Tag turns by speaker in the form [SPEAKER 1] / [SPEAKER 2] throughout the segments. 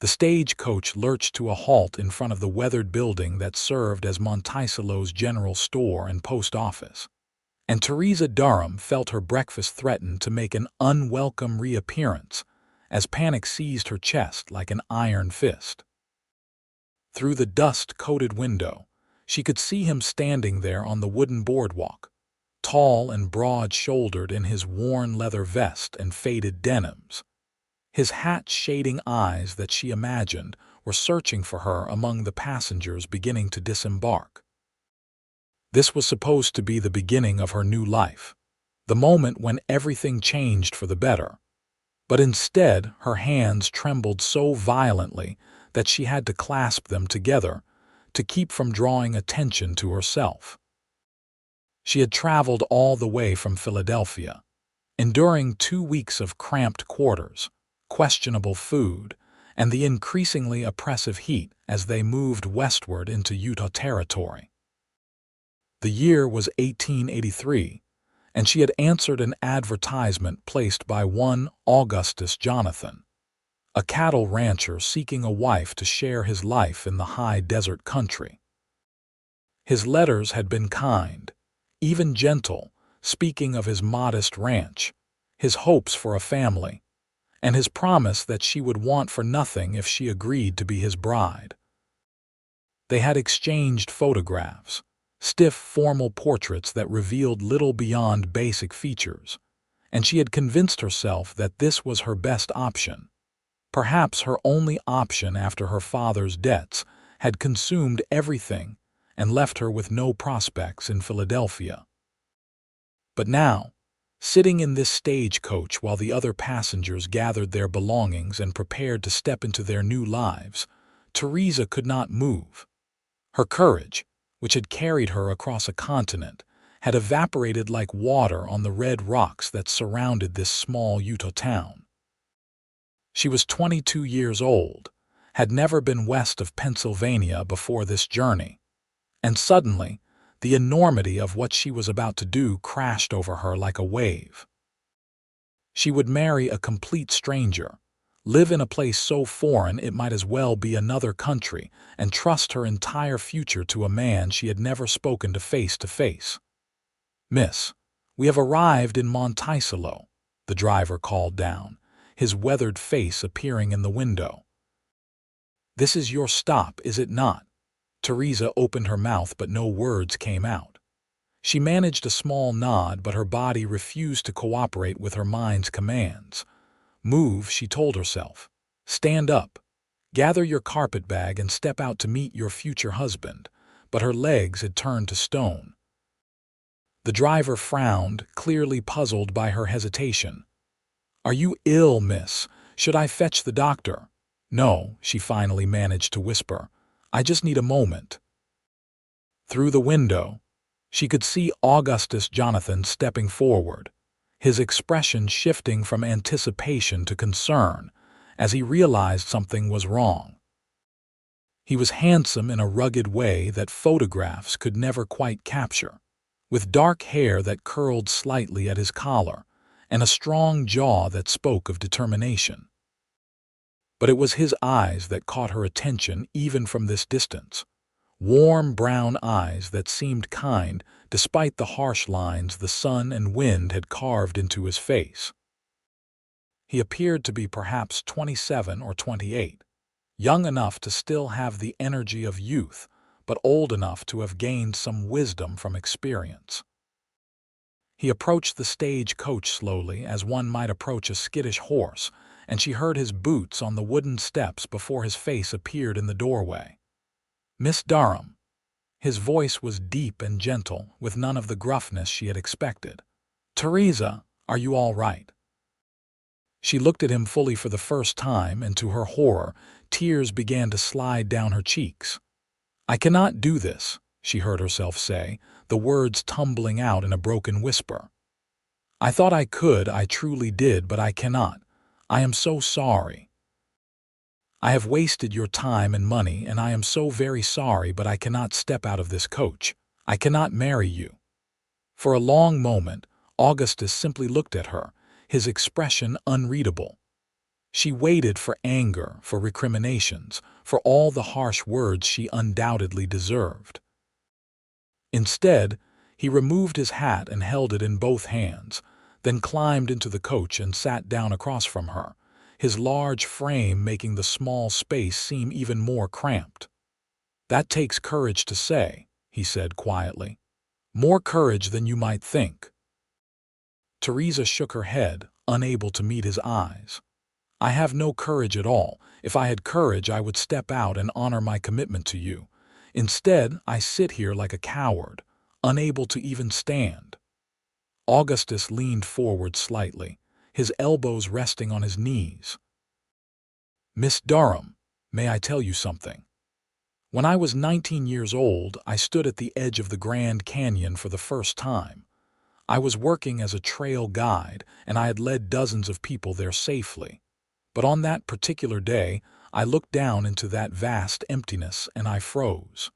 [SPEAKER 1] The stagecoach lurched to a halt in front of the weathered building that served as Monticello's general store and post office. And Theresa Durham felt her breakfast threaten to make an unwelcome reappearance as panic seized her chest like an iron fist. Through the dust-coated window, she could see him standing there on the wooden boardwalk, tall and broad-shouldered in his worn leather vest and faded denims. His hat-shading eyes that she imagined were searching for her among the passengers beginning to disembark. This was supposed to be the beginning of her new life, the moment when everything changed for the better. But instead, her hands trembled so violently that she had to clasp them together to keep from drawing attention to herself. She had traveled all the way from Philadelphia, enduring 2 weeks of cramped quarters, questionable food, and the increasingly oppressive heat as they moved westward into Utah territory. The year was 1883, and she had answered an advertisement placed by one Augustus Jonathan, a cattle rancher seeking a wife to share his life in the high desert country. His letters had been kind, even gentle, speaking of his modest ranch, his hopes for a family, and his promise that she would want for nothing if she agreed to be his bride. They had exchanged photographs, stiff formal portraits that revealed little beyond basic features, and she had convinced herself that this was her best option. Perhaps her only option after her father's debts had consumed everything and left her with no prospects in Philadelphia. But now, sitting in this stagecoach while the other passengers gathered their belongings and prepared to step into their new lives, Theresa could not move. Her courage, which had carried her across a continent, had evaporated like water on the red rocks that surrounded this small Utah town. She was 22 years old, had never been west of Pennsylvania before this journey, and suddenly, the enormity of what she was about to do crashed over her like a wave. She would marry a complete stranger, live in a place so foreign it might as well be another country, and trust her entire future to a man she had never spoken to face. "Miss, we have arrived in Monticello," the driver called down, his weathered face appearing in the window. "This is your stop, is it not?" Theresa opened her mouth, but no words came out. She managed a small nod, but her body refused to cooperate with her mind's commands. "Move," she told herself. "Stand up. Gather your carpetbag and step out to meet your future husband." But her legs had turned to stone. The driver frowned, clearly puzzled by her hesitation. "Are you ill, miss? Should I fetch the doctor?" "No," she finally managed to whisper. "I just need a moment." Through the window, she could see Augustus Jonathan stepping forward, his expression shifting from anticipation to concern as he realized something was wrong. He was handsome in a rugged way that photographs could never quite capture, with dark hair that curled slightly at his collar and a strong jaw that spoke of determination. But it was his eyes that caught her attention even from this distance, warm brown eyes that seemed kind despite the harsh lines the sun and wind had carved into his face. He appeared to be perhaps 27 or 28, young enough to still have the energy of youth, but old enough to have gained some wisdom from experience. He approached the stagecoach slowly, as one might approach a skittish horse, and she heard his boots on the wooden steps before his face appeared in the doorway. "Miss Durham." His voice was deep and gentle, with none of the gruffness she had expected. "Theresa, are you all right?" She looked at him fully for the first time, and to her horror, tears began to slide down her cheeks. "I cannot do this," she heard herself say, the words tumbling out in a broken whisper. "I thought I could, I truly did, but I cannot. I am so sorry. I have wasted your time and money, and I am so very sorry, but I cannot step out of this coach. I cannot marry you." For a long moment, Augustus simply looked at her, his expression unreadable. She waited for anger, for recriminations, for all the harsh words she undoubtedly deserved. Instead, he removed his hat and held it in both hands, then climbed into the coach and sat down across from her, his large frame making the small space seem even more cramped. "That takes courage to say," he said quietly. "More courage than you might think." Theresa shook her head, unable to meet his eyes. "I have no courage at all. If I had courage, I would step out and honor my commitment to you. Instead, I sit here like a coward, unable to even stand." Augustus leaned forward slightly, his elbows resting on his knees. "Miss Durham, may I tell you something? When I was 19 years old, I stood at the edge of the Grand Canyon for the first time. I was working as a trail guide, and I had led dozens of people there safely. But on that particular day, I looked down into that vast emptiness and I froze.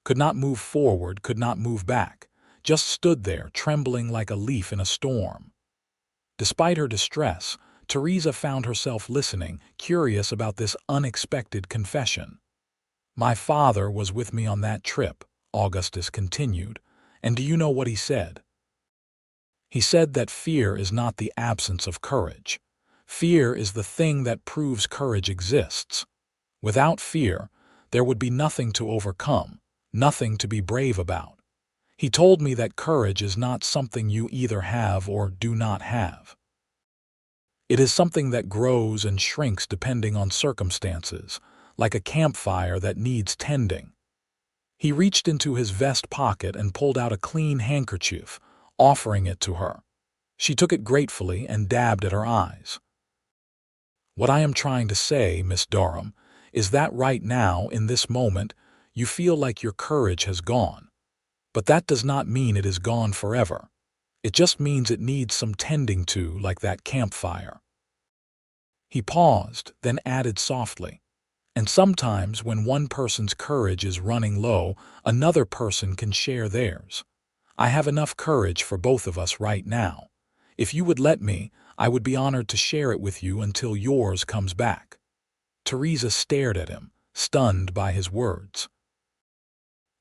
[SPEAKER 1] Could not move forward, could not move back, just stood there, trembling like a leaf in a storm." Despite her distress, Theresa found herself listening, curious about this unexpected confession. "My father was with me on that trip," Augustus continued, "and do you know what he said? He said that fear is not the absence of courage. Fear is the thing that proves courage exists. Without fear, there would be nothing to overcome, nothing to be brave about. He told me that courage is not something you either have or do not have. It is something that grows and shrinks depending on circumstances, like a campfire that needs tending." He reached into his vest pocket and pulled out a clean handkerchief, offering it to her. She took it gratefully and dabbed at her eyes. "What I am trying to say, Miss Durham, is that right now, in this moment, you feel like your courage has gone. But that does not mean it is gone forever. It just means it needs some tending to, like that campfire." He paused, then added softly, "And sometimes when one person's courage is running low, another person can share theirs. I have enough courage for both of us right now. If you would let me, I would be honored to share it with you until yours comes back." Theresa stared at him, stunned by his words.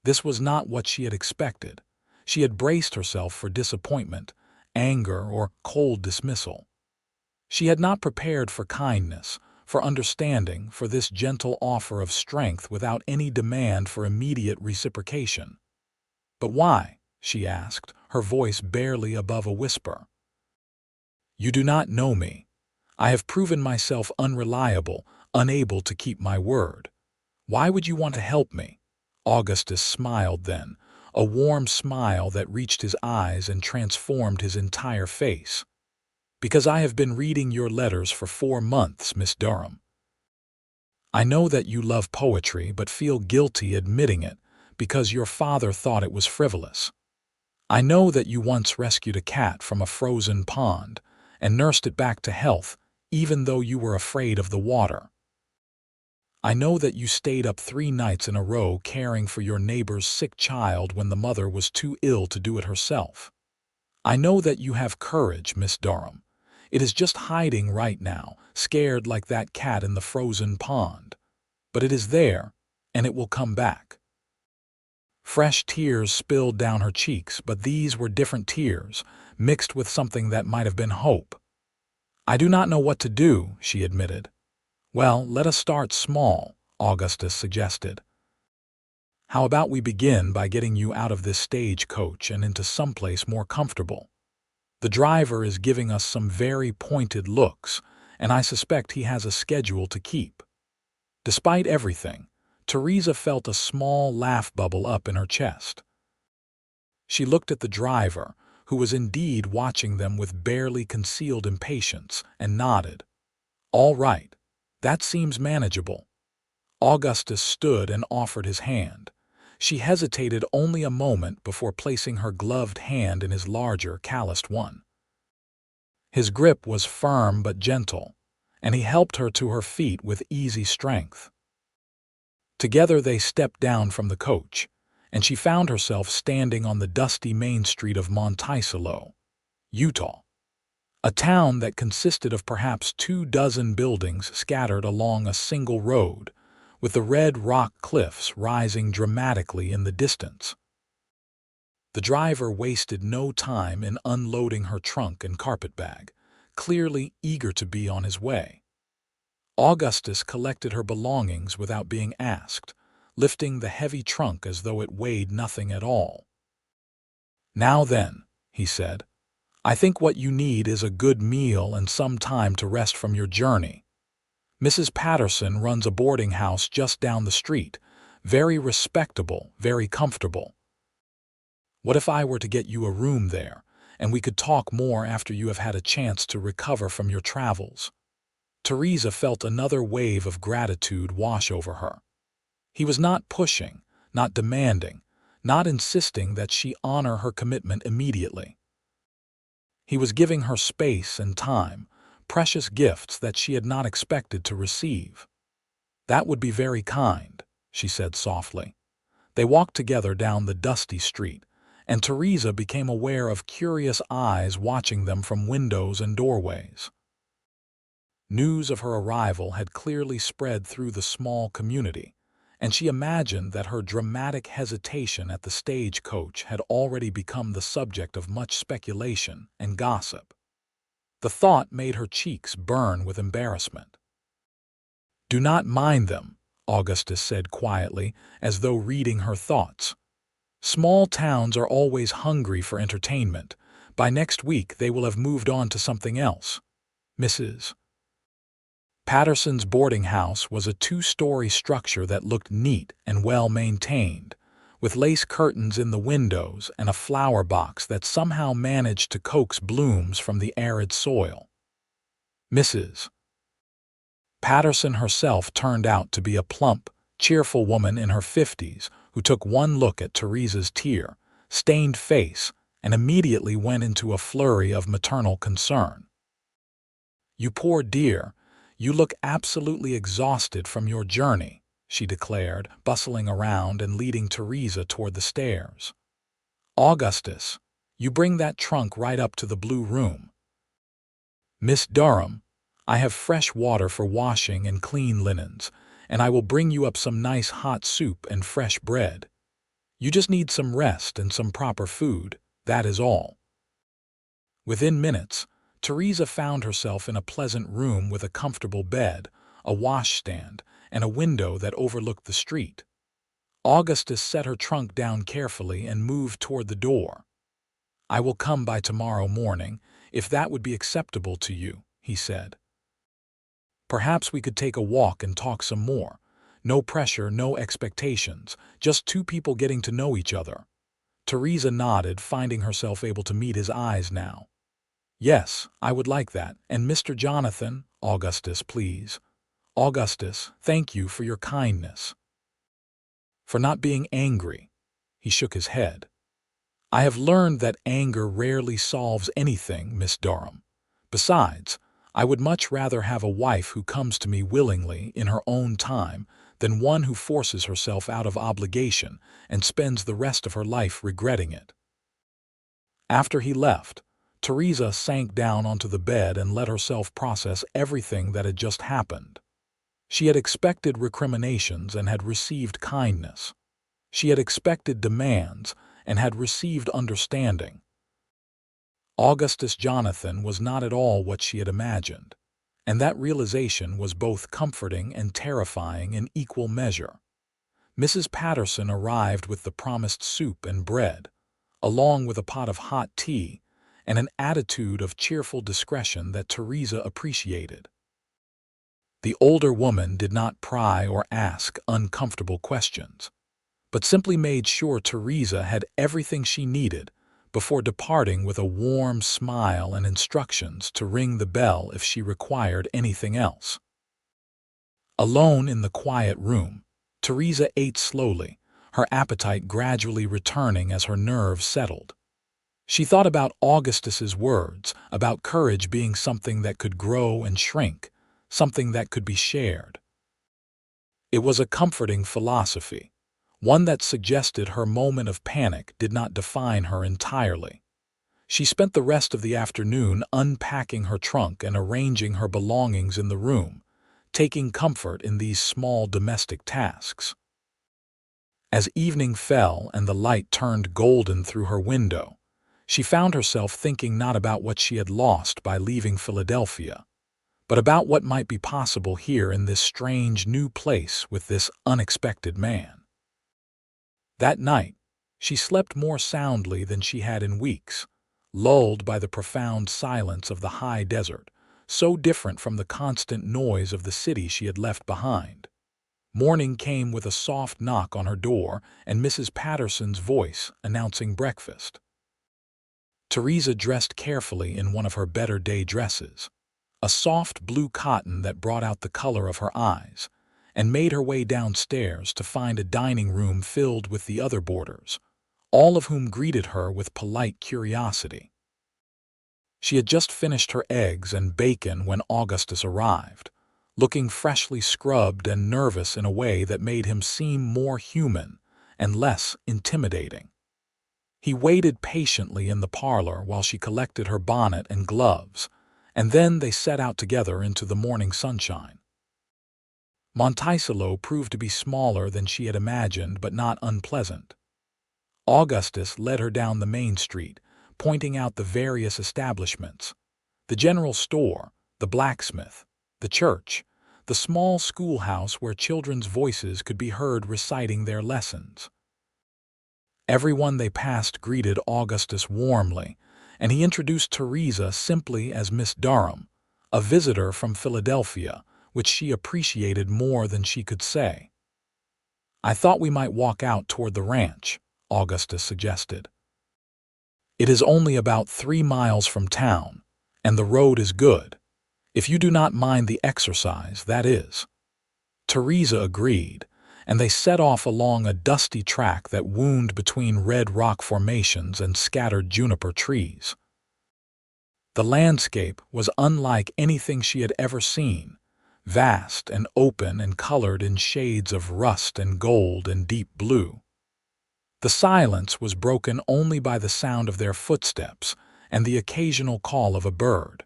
[SPEAKER 1] This was not what she had expected. She had braced herself for disappointment, anger, or cold dismissal. She had not prepared for kindness, for understanding, for this gentle offer of strength without any demand for immediate reciprocation. "But why?" she asked, her voice barely above a whisper. "You do not know me. I have proven myself unreliable, unable to keep my word. Why would you want to help me?" Augustus smiled then, a warm smile that reached his eyes and transformed his entire face. "Because I have been reading your letters for 4 months, Miss Durham. I know that you love poetry but feel guilty admitting it because your father thought it was frivolous. I know that you once rescued a cat from a frozen pond and nursed it back to health even though you were afraid of the water. I know that you stayed up 3 nights in a row caring for your neighbor's sick child when the mother was too ill to do it herself. I know that you have courage, Miss Durham. It is just hiding right now, scared like that cat in the frozen pond. But it is there, and it will come back." Fresh tears spilled down her cheeks, but these were different tears, mixed with something that might have been hope. "I do not know what to do," she admitted. "Well, let us start small," Augustus suggested. "How about we begin by getting you out of this stagecoach and into someplace more comfortable? The driver is giving us some very pointed looks, and I suspect he has a schedule to keep." Despite everything, Theresa felt a small laugh bubble up in her chest. She looked at the driver, who was indeed watching them with barely concealed impatience, and nodded. "All right, that seems manageable." Augustus stood and offered his hand. She hesitated only a moment before placing her gloved hand in his larger, calloused one. His grip was firm but gentle, and he helped her to her feet with easy strength. Together they stepped down from the coach, and she found herself standing on the dusty main street of Monticello, Utah. A town that consisted of perhaps 24 buildings scattered along a single road, with the red rock cliffs rising dramatically in the distance. The driver wasted no time in unloading her trunk and carpetbag, clearly eager to be on his way. Augustus collected her belongings without being asked, lifting the heavy trunk as though it weighed nothing at all. "Now then," he said, "I think what you need is a good meal and some time to rest from your journey. Mrs. Patterson runs a boarding house just down the street, very respectable, very comfortable. What if I were to get you a room there, and we could talk more after you have had a chance to recover from your travels?" Theresa felt another wave of gratitude wash over her. He was not pushing, not demanding, not insisting that she honor her commitment immediately. He was giving her space and time, precious gifts that she had not expected to receive. "That would be very kind," she said softly. They walked together down the dusty street, and Theresa became aware of curious eyes watching them from windows and doorways. News of her arrival had clearly spread through the small community, and she imagined that her dramatic hesitation at the stagecoach had already become the subject of much speculation and gossip. The thought made her cheeks burn with embarrassment. "Do not mind them," Augustus said quietly, as though reading her thoughts. "Small towns are always hungry for entertainment. By next week they will have moved on to something else. Mrs. Patterson's boarding house was a 2-story structure that looked neat and well-maintained, with lace curtains in the windows and a flower box that somehow managed to coax blooms from the arid soil. Mrs. Patterson herself turned out to be a plump, cheerful woman in her 50s who took one look at Theresa's tear-stained face and immediately went into a flurry of maternal concern. "You poor dear, you look absolutely exhausted from your journey," she declared, bustling around and leading Theresa toward the stairs. "Augustus, you bring that trunk right up to the blue room. Miss Durham, I have fresh water for washing and clean linens, and I will bring you up some nice hot soup and fresh bread. You just need some rest and some proper food, that is all." Within minutes, Theresa found herself in a pleasant room with a comfortable bed, a washstand, and a window that overlooked the street. Augustus set her trunk down carefully and moved toward the door. "I will come by tomorrow morning, if that would be acceptable to you," he said. "Perhaps we could take a walk and talk some more. No pressure, no expectations, just two people getting to know each other." Theresa nodded, finding herself able to meet his eyes now. "Yes, I would like that. And Mr. Jonathan, Augustus, please. Augustus, thank you for your kindness. For not being angry." He shook his head. "I have learned that anger rarely solves anything, Miss Durham. Besides, I would much rather have a wife who comes to me willingly in her own time than one who forces herself out of obligation and spends the rest of her life regretting it." After he left, Theresa sank down onto the bed and let herself process everything that had just happened. She had expected recriminations and had received kindness. She had expected demands and had received understanding. Augustus Jonathan was not at all what she had imagined, and that realization was both comforting and terrifying in equal measure. Mrs. Patterson arrived with the promised soup and bread, along with a pot of hot tea, and an attitude of cheerful discretion that Theresa appreciated. The older woman did not pry or ask uncomfortable questions, but simply made sure Theresa had everything she needed before departing with a warm smile and instructions to ring the bell if she required anything else. Alone in the quiet room, Theresa ate slowly, her appetite gradually returning as her nerves settled. She thought about Augustus's words, about courage being something that could grow and shrink, something that could be shared. It was a comforting philosophy, one that suggested her moment of panic did not define her entirely. She spent the rest of the afternoon unpacking her trunk and arranging her belongings in the room, taking comfort in these small domestic tasks. As evening fell and the light turned golden through her window, she found herself thinking not about what she had lost by leaving Philadelphia, but about what might be possible here in this strange new place with this unexpected man. That night, she slept more soundly than she had in weeks, lulled by the profound silence of the high desert, so different from the constant noise of the city she had left behind. Morning came with a soft knock on her door and Mrs. Patterson's voice announcing breakfast. Theresa dressed carefully in one of her better day dresses, a soft blue cotton that brought out the color of her eyes, and made her way downstairs to find a dining room filled with the other boarders, all of whom greeted her with polite curiosity. She had just finished her eggs and bacon when Augustus arrived, looking freshly scrubbed and nervous in a way that made him seem more human and less intimidating. He waited patiently in the parlor while she collected her bonnet and gloves, and then they set out together into the morning sunshine. Monticello proved to be smaller than she had imagined, but not unpleasant. Augustus led her down the main street, pointing out the various establishments: the general store, the blacksmith, the church, the small schoolhouse where children's voices could be heard reciting their lessons. Everyone they passed greeted Augustus warmly, and he introduced Theresa simply as Miss Durham, a visitor from Philadelphia, which she appreciated more than she could say. "I thought we might walk out toward the ranch," Augustus suggested. "It is only about 3 miles from town, and the road is good. If you do not mind the exercise, that is." Theresa agreed, and they set off along a dusty track that wound between red rock formations and scattered juniper trees. The landscape was unlike anything she had ever seen, vast and open and colored in shades of rust and gold and deep blue. The silence was broken only by the sound of their footsteps and the occasional call of a bird.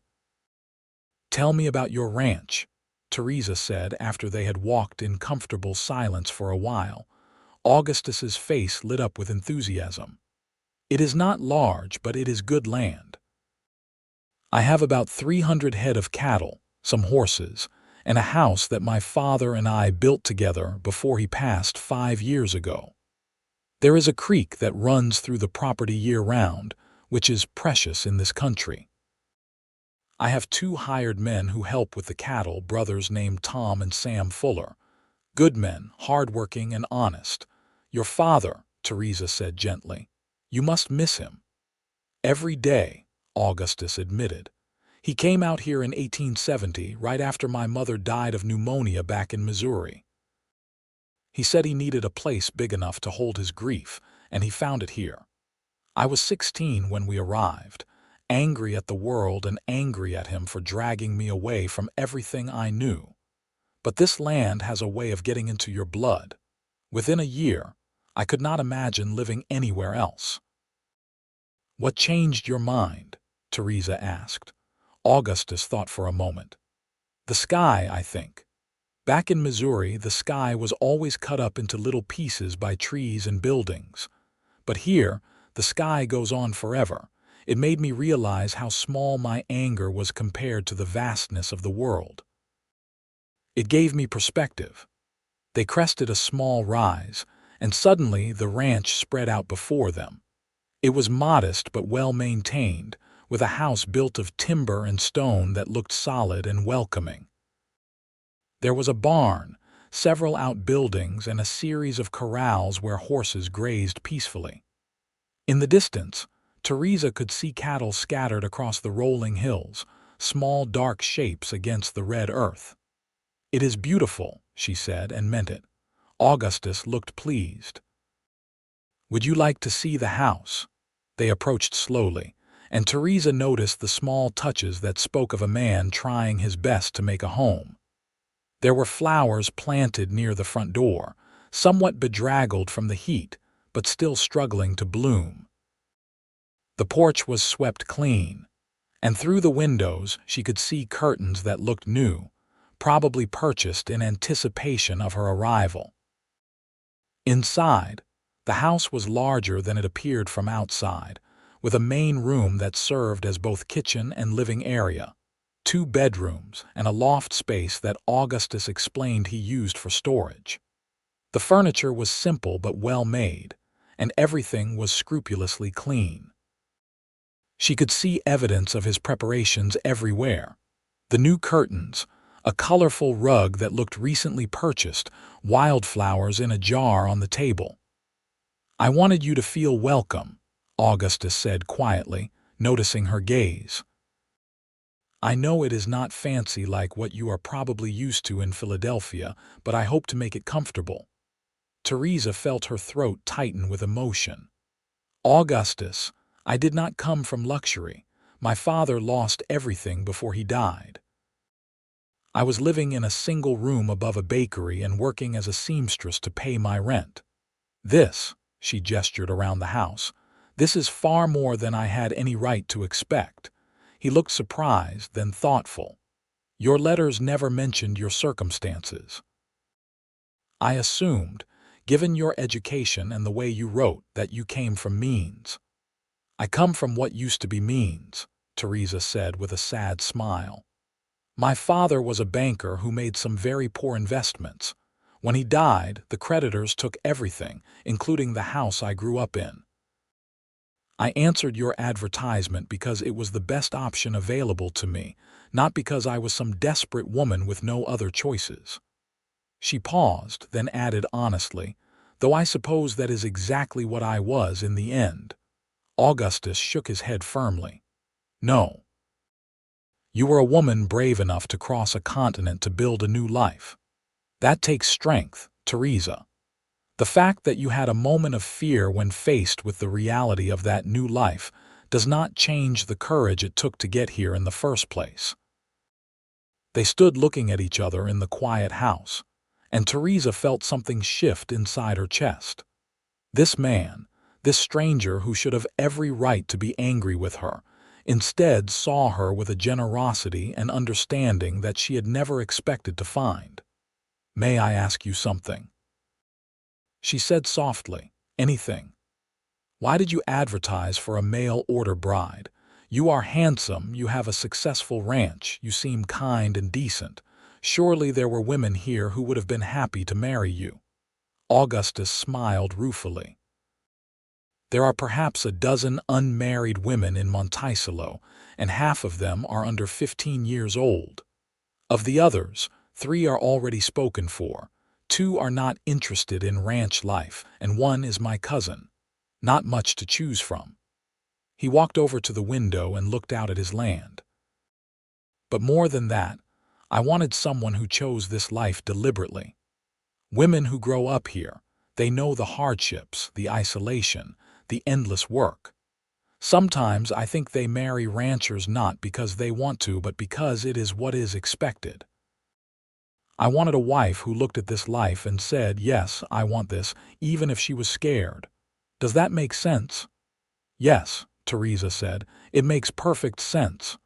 [SPEAKER 1] "Tell me about your ranch," Theresa said after they had walked in comfortable silence for a while. Augustus's face lit up with enthusiasm. "It is not large, but it is good land. I have about 300 head of cattle, some horses, and a house that my father and I built together before he passed 5 years ago. There is a creek that runs through the property year-round, which is precious in this country. I have 2 hired men who help with the cattle, brothers named Tom and Sam Fuller. Good men, hard-working and honest. Your father," Theresa said gently. "You must miss him." "Every day," Augustus admitted. "He came out here in 1870, right after my mother died of pneumonia back in Missouri. He said he needed a place big enough to hold his grief, and he found it here. I was 16 when we arrived, angry at the world and angry at him for dragging me away from everything I knew. But this land has a way of getting into your blood. Within a year, I could not imagine living anywhere else." "What changed your mind?" Theresa asked. Augustus thought for a moment. "The sky, I think. Back in Missouri, the sky was always cut up into little pieces by trees and buildings. But here, the sky goes on forever. It made me realize how small my anger was compared to the vastness of the world. It gave me perspective." They crested a small rise, and suddenly the ranch spread out before them. It was modest but well-maintained, with a house built of timber and stone that looked solid and welcoming. There was a barn, several outbuildings, and a series of corrals where horses grazed peacefully. In the distance, Theresa could see cattle scattered across the rolling hills, small dark shapes against the red earth. "It is beautiful," she said, and meant it. Augustus looked pleased. "Would you like to see the house?" They approached slowly, and Theresa noticed the small touches that spoke of a man trying his best to make a home. There were flowers planted near the front door, somewhat bedraggled from the heat, but still struggling to bloom. The porch was swept clean, and through the windows she could see curtains that looked new, probably purchased in anticipation of her arrival. Inside, the house was larger than it appeared from outside, with a main room that served as both kitchen and living area, 2 bedrooms, and a loft space that Augustus explained he used for storage. The furniture was simple but well made, and everything was scrupulously clean. She could see evidence of his preparations everywhere. The new curtains, a colorful rug that looked recently purchased, wildflowers in a jar on the table. "I wanted you to feel welcome," Augustus said quietly, noticing her gaze. "I know it is not fancy like what you are probably used to in Philadelphia, but I hope to make it comfortable." Theresa felt her throat tighten with emotion. "Augustus, I did not come from luxury. My father lost everything before he died. I was living in a single room above a bakery and working as a seamstress to pay my rent. This," she gestured around the house, "this is far more than I had any right to expect." He looked surprised, then thoughtful. "Your letters never mentioned your circumstances." "I assumed, given your education and the way you wrote, that you came from means." "I come from what used to be means," Theresa said with a sad smile. "My father was a banker who made some very poor investments. When he died, the creditors took everything, including the house I grew up in. I answered your advertisement because it was the best option available to me, not because I was some desperate woman with no other choices." She paused, then added honestly, "Though I suppose that is exactly what I was in the end." Augustus shook his head firmly. "No. You were a woman brave enough to cross a continent to build a new life. That takes strength, Theresa. The fact that you had a moment of fear when faced with the reality of that new life does not change the courage it took to get here in the first place." They stood looking at each other in the quiet house, and Theresa felt something shift inside her chest. This man, this stranger who should have every right to be angry with her, instead saw her with a generosity and understanding that she had never expected to find. "May I ask you something?" she said softly. "Anything. Why did you advertise for a mail-order bride? You are handsome, you have a successful ranch, you seem kind and decent. Surely there were women here who would have been happy to marry you." Augustus smiled ruefully. "There are perhaps a dozen unmarried women in Monticello, and half of them are under 15 years old. Of the others, 3 are already spoken for, 2 are not interested in ranch life, and 1 is my cousin. Not much to choose from." He walked over to the window and looked out at his land. "But more than that, I wanted someone who chose this life deliberately. Women who grow up here, they know the hardships, the isolation, the endless work. Sometimes I think they marry ranchers not because they want to, but because it is what is expected. I wanted a wife who looked at this life and said, 'Yes, I want this,' even if she was scared. Does that make sense?" "Yes," Theresa said, "it makes perfect sense."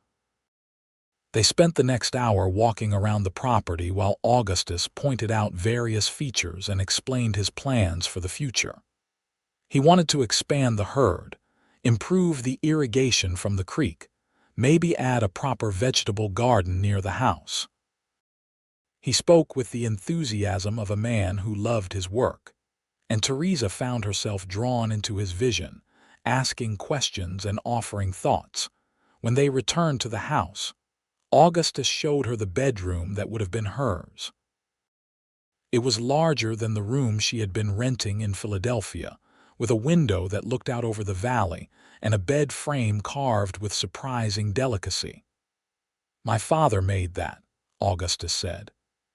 [SPEAKER 1] They spent the next hour walking around the property while Augustus pointed out various features and explained his plans for the future. He wanted to expand the herd, improve the irrigation from the creek, maybe add a proper vegetable garden near the house. He spoke with the enthusiasm of a man who loved his work, and Theresa found herself drawn into his vision, asking questions and offering thoughts. When they returned to the house, Augustus showed her the bedroom that would have been hers. It was larger than the room she had been renting in Philadelphia, with a window that looked out over the valley and a bed frame carved with surprising delicacy. "My father made that," Augustus said.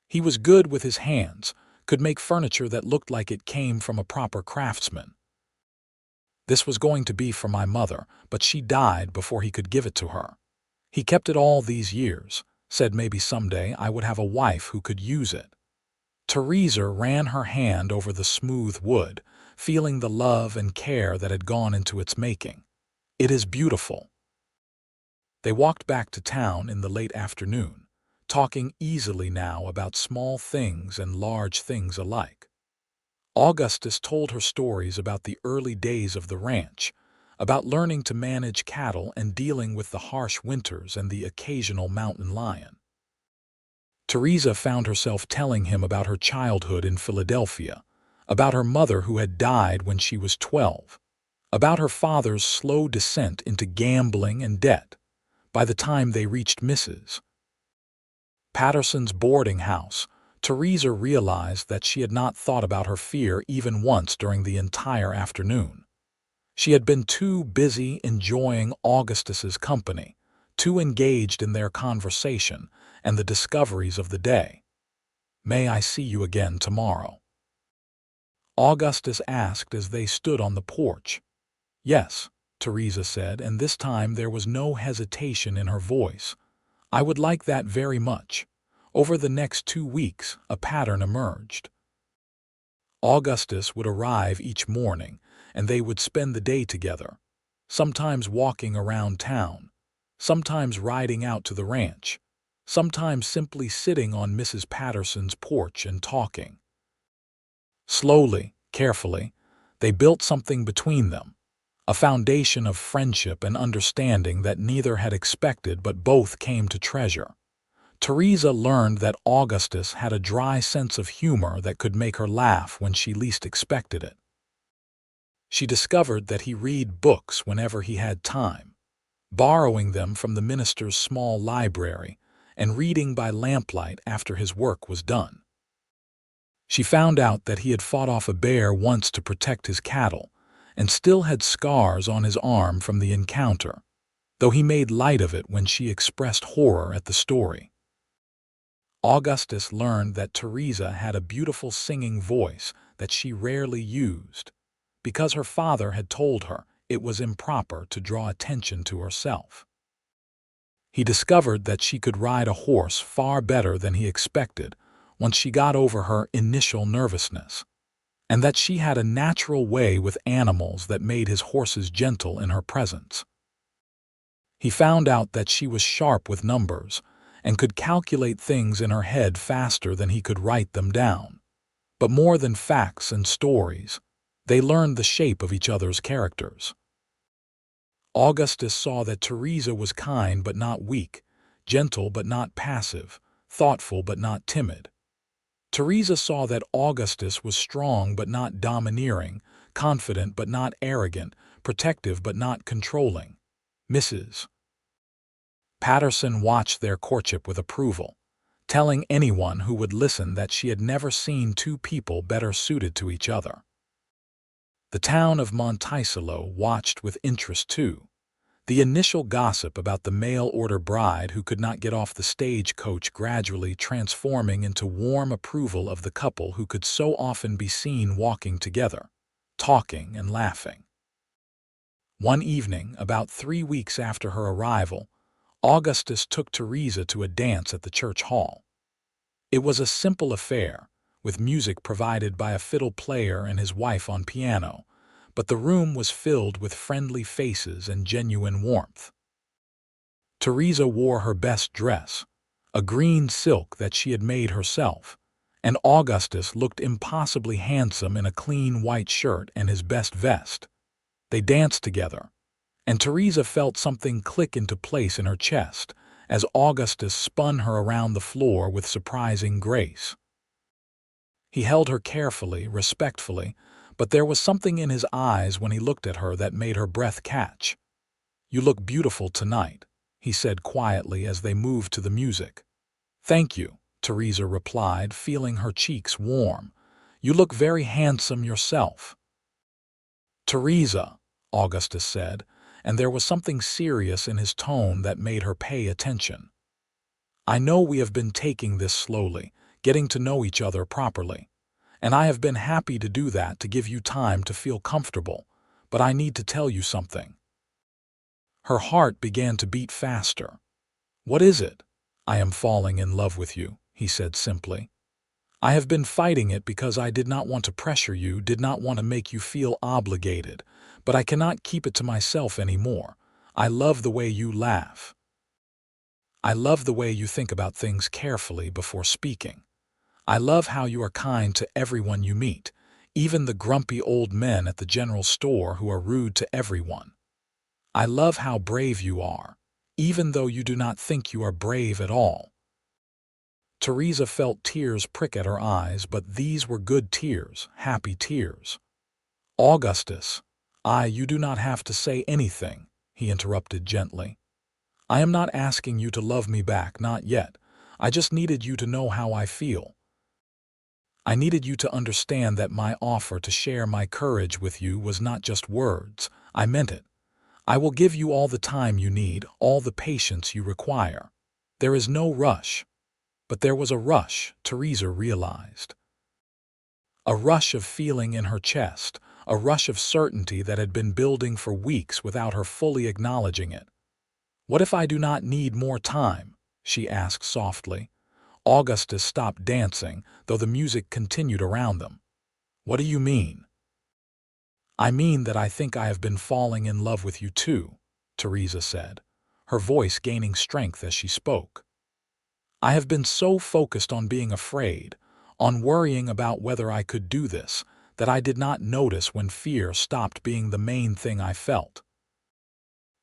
[SPEAKER 1] "He was good with his hands, could make furniture that looked like it came from a proper craftsman. This was going to be for my mother, but she died before he could give it to her. He kept it all these years, said maybe someday I would have a wife who could use it." Theresa ran her hand over the smooth wood, feeling the love and care that had gone into its making. It is beautiful." They walked back to town in the late afternoon, talking easily now about small things and large things alike. Augustus told her stories about the early days of the ranch, about learning to manage cattle and dealing with the harsh winters and the occasional mountain lion. Theresa found herself telling him about her childhood in Philadelphia, about her mother who had died when she was 12, about her father's slow descent into gambling and debt by the time they reached Mrs. Patterson's boarding house. Theresa realized that she had not thought about her fear even once during the entire afternoon. She had been too busy enjoying Augustus's company, too engaged in their conversation and the discoveries of the day. "May I see you again tomorrow?" Augustus asked as they stood on the porch. "Yes," Theresa said, and this time there was no hesitation in her voice. "I would like that very much." Over the next 2 weeks, a pattern emerged. Augustus would arrive each morning, and they would spend the day together, sometimes walking around town, sometimes riding out to the ranch, sometimes simply sitting on Mrs. Patterson's porch and talking. Slowly, carefully, they built something between them, a foundation of friendship and understanding that neither had expected but both came to treasure. Theresa learned that Augustus had a dry sense of humor that could make her laugh when she least expected it. She discovered that he read books whenever he had time, borrowing them from the minister's small library and reading by lamplight after his work was done. She found out that he had fought off a bear once to protect his cattle and still had scars on his arm from the encounter, though he made light of it when she expressed horror at the story. Augustus learned that Theresa had a beautiful singing voice that she rarely used, because her father had told her it was improper to draw attention to herself. He discovered that she could ride a horse far better than he expected once she got over her initial nervousness, and that she had a natural way with animals that made his horses gentle in her presence. He found out that she was sharp with numbers and could calculate things in her head faster than he could write them down. But more than facts and stories, they learned the shape of each other's characters. Augustus saw that Theresa was kind but not weak, gentle but not passive, thoughtful but not timid. Theresa saw that Augustus was strong but not domineering, confident but not arrogant, protective but not controlling. Mrs. Patterson watched their courtship with approval, telling anyone who would listen that she had never seen two people better suited to each other. The town of Monticello watched with interest too, the initial gossip about the mail-order bride who could not get off the stagecoach gradually transforming into warm approval of the couple who could so often be seen walking together, talking and laughing. One evening, about 3 weeks after her arrival, Augustus took Theresa to a dance at the church hall. It was a simple affair, with music provided by a fiddle player and his wife on piano, but the room was filled with friendly faces and genuine warmth. Theresa wore her best dress, a green silk that she had made herself, and Augustus looked impossibly handsome in a clean white shirt and his best vest. They danced together, and Theresa felt something click into place in her chest as Augustus spun her around the floor with surprising grace. He held her carefully, respectfully, but there was something in his eyes when he looked at her that made her breath catch. "You look beautiful tonight," he said quietly as they moved to the music. "Thank you," Theresa replied, feeling her cheeks warm. "You look very handsome yourself." "Theresa," Augustus said, and there was something serious in his tone that made her pay attention. "I know we have been taking this slowly, getting to know each other properly, and I have been happy to do that to give you time to feel comfortable, but I need to tell you something." Her heart began to beat faster. "What is it?" "I am falling in love with you," he said simply. "I have been fighting it because I did not want to pressure you, did not want to make you feel obligated, but I cannot keep it to myself anymore. I love the way you laugh. I love the way you think about things carefully before speaking. I love how you are kind to everyone you meet, even the grumpy old men at the general store who are rude to everyone. I love how brave you are, even though you do not think you are brave at all. Theresa felt tears prick at her eyes, but these were good tears, happy tears. Augustus, you do not have to say anything, he interrupted gently. I am not asking you to love me back, not yet. I just needed you to know how I feel. I needed you to understand that my offer to share my courage with you was not just words. I meant it. I will give you all the time you need, all the patience you require. There is no rush. But there was a rush, Theresa realized. A rush of feeling in her chest, a rush of certainty that had been building for weeks without her fully acknowledging it. What if I do not need more time? She asked softly. Augustus stopped dancing, though the music continued around them. What do you mean? I mean that I think I have been falling in love with you too, Theresa said, her voice gaining strength as she spoke. I have been so focused on being afraid, on worrying about whether I could do this, that I did not notice when fear stopped being the main thing I felt.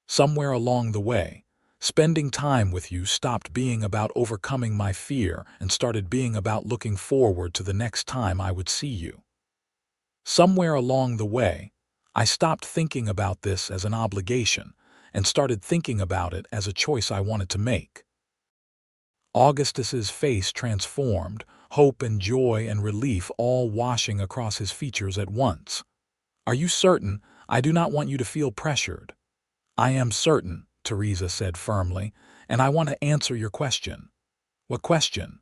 [SPEAKER 1] Somewhere along the way, spending time with you stopped being about overcoming my fear and started being about looking forward to the next time I would see you. Somewhere along the way, I stopped thinking about this as an obligation and started thinking about it as a choice I wanted to make. Augustus's face transformed, hope and joy and relief all washing across his features at once. Are you certain? I do not want you to feel pressured. I am certain, Theresa said firmly, and I want to answer your question. What question?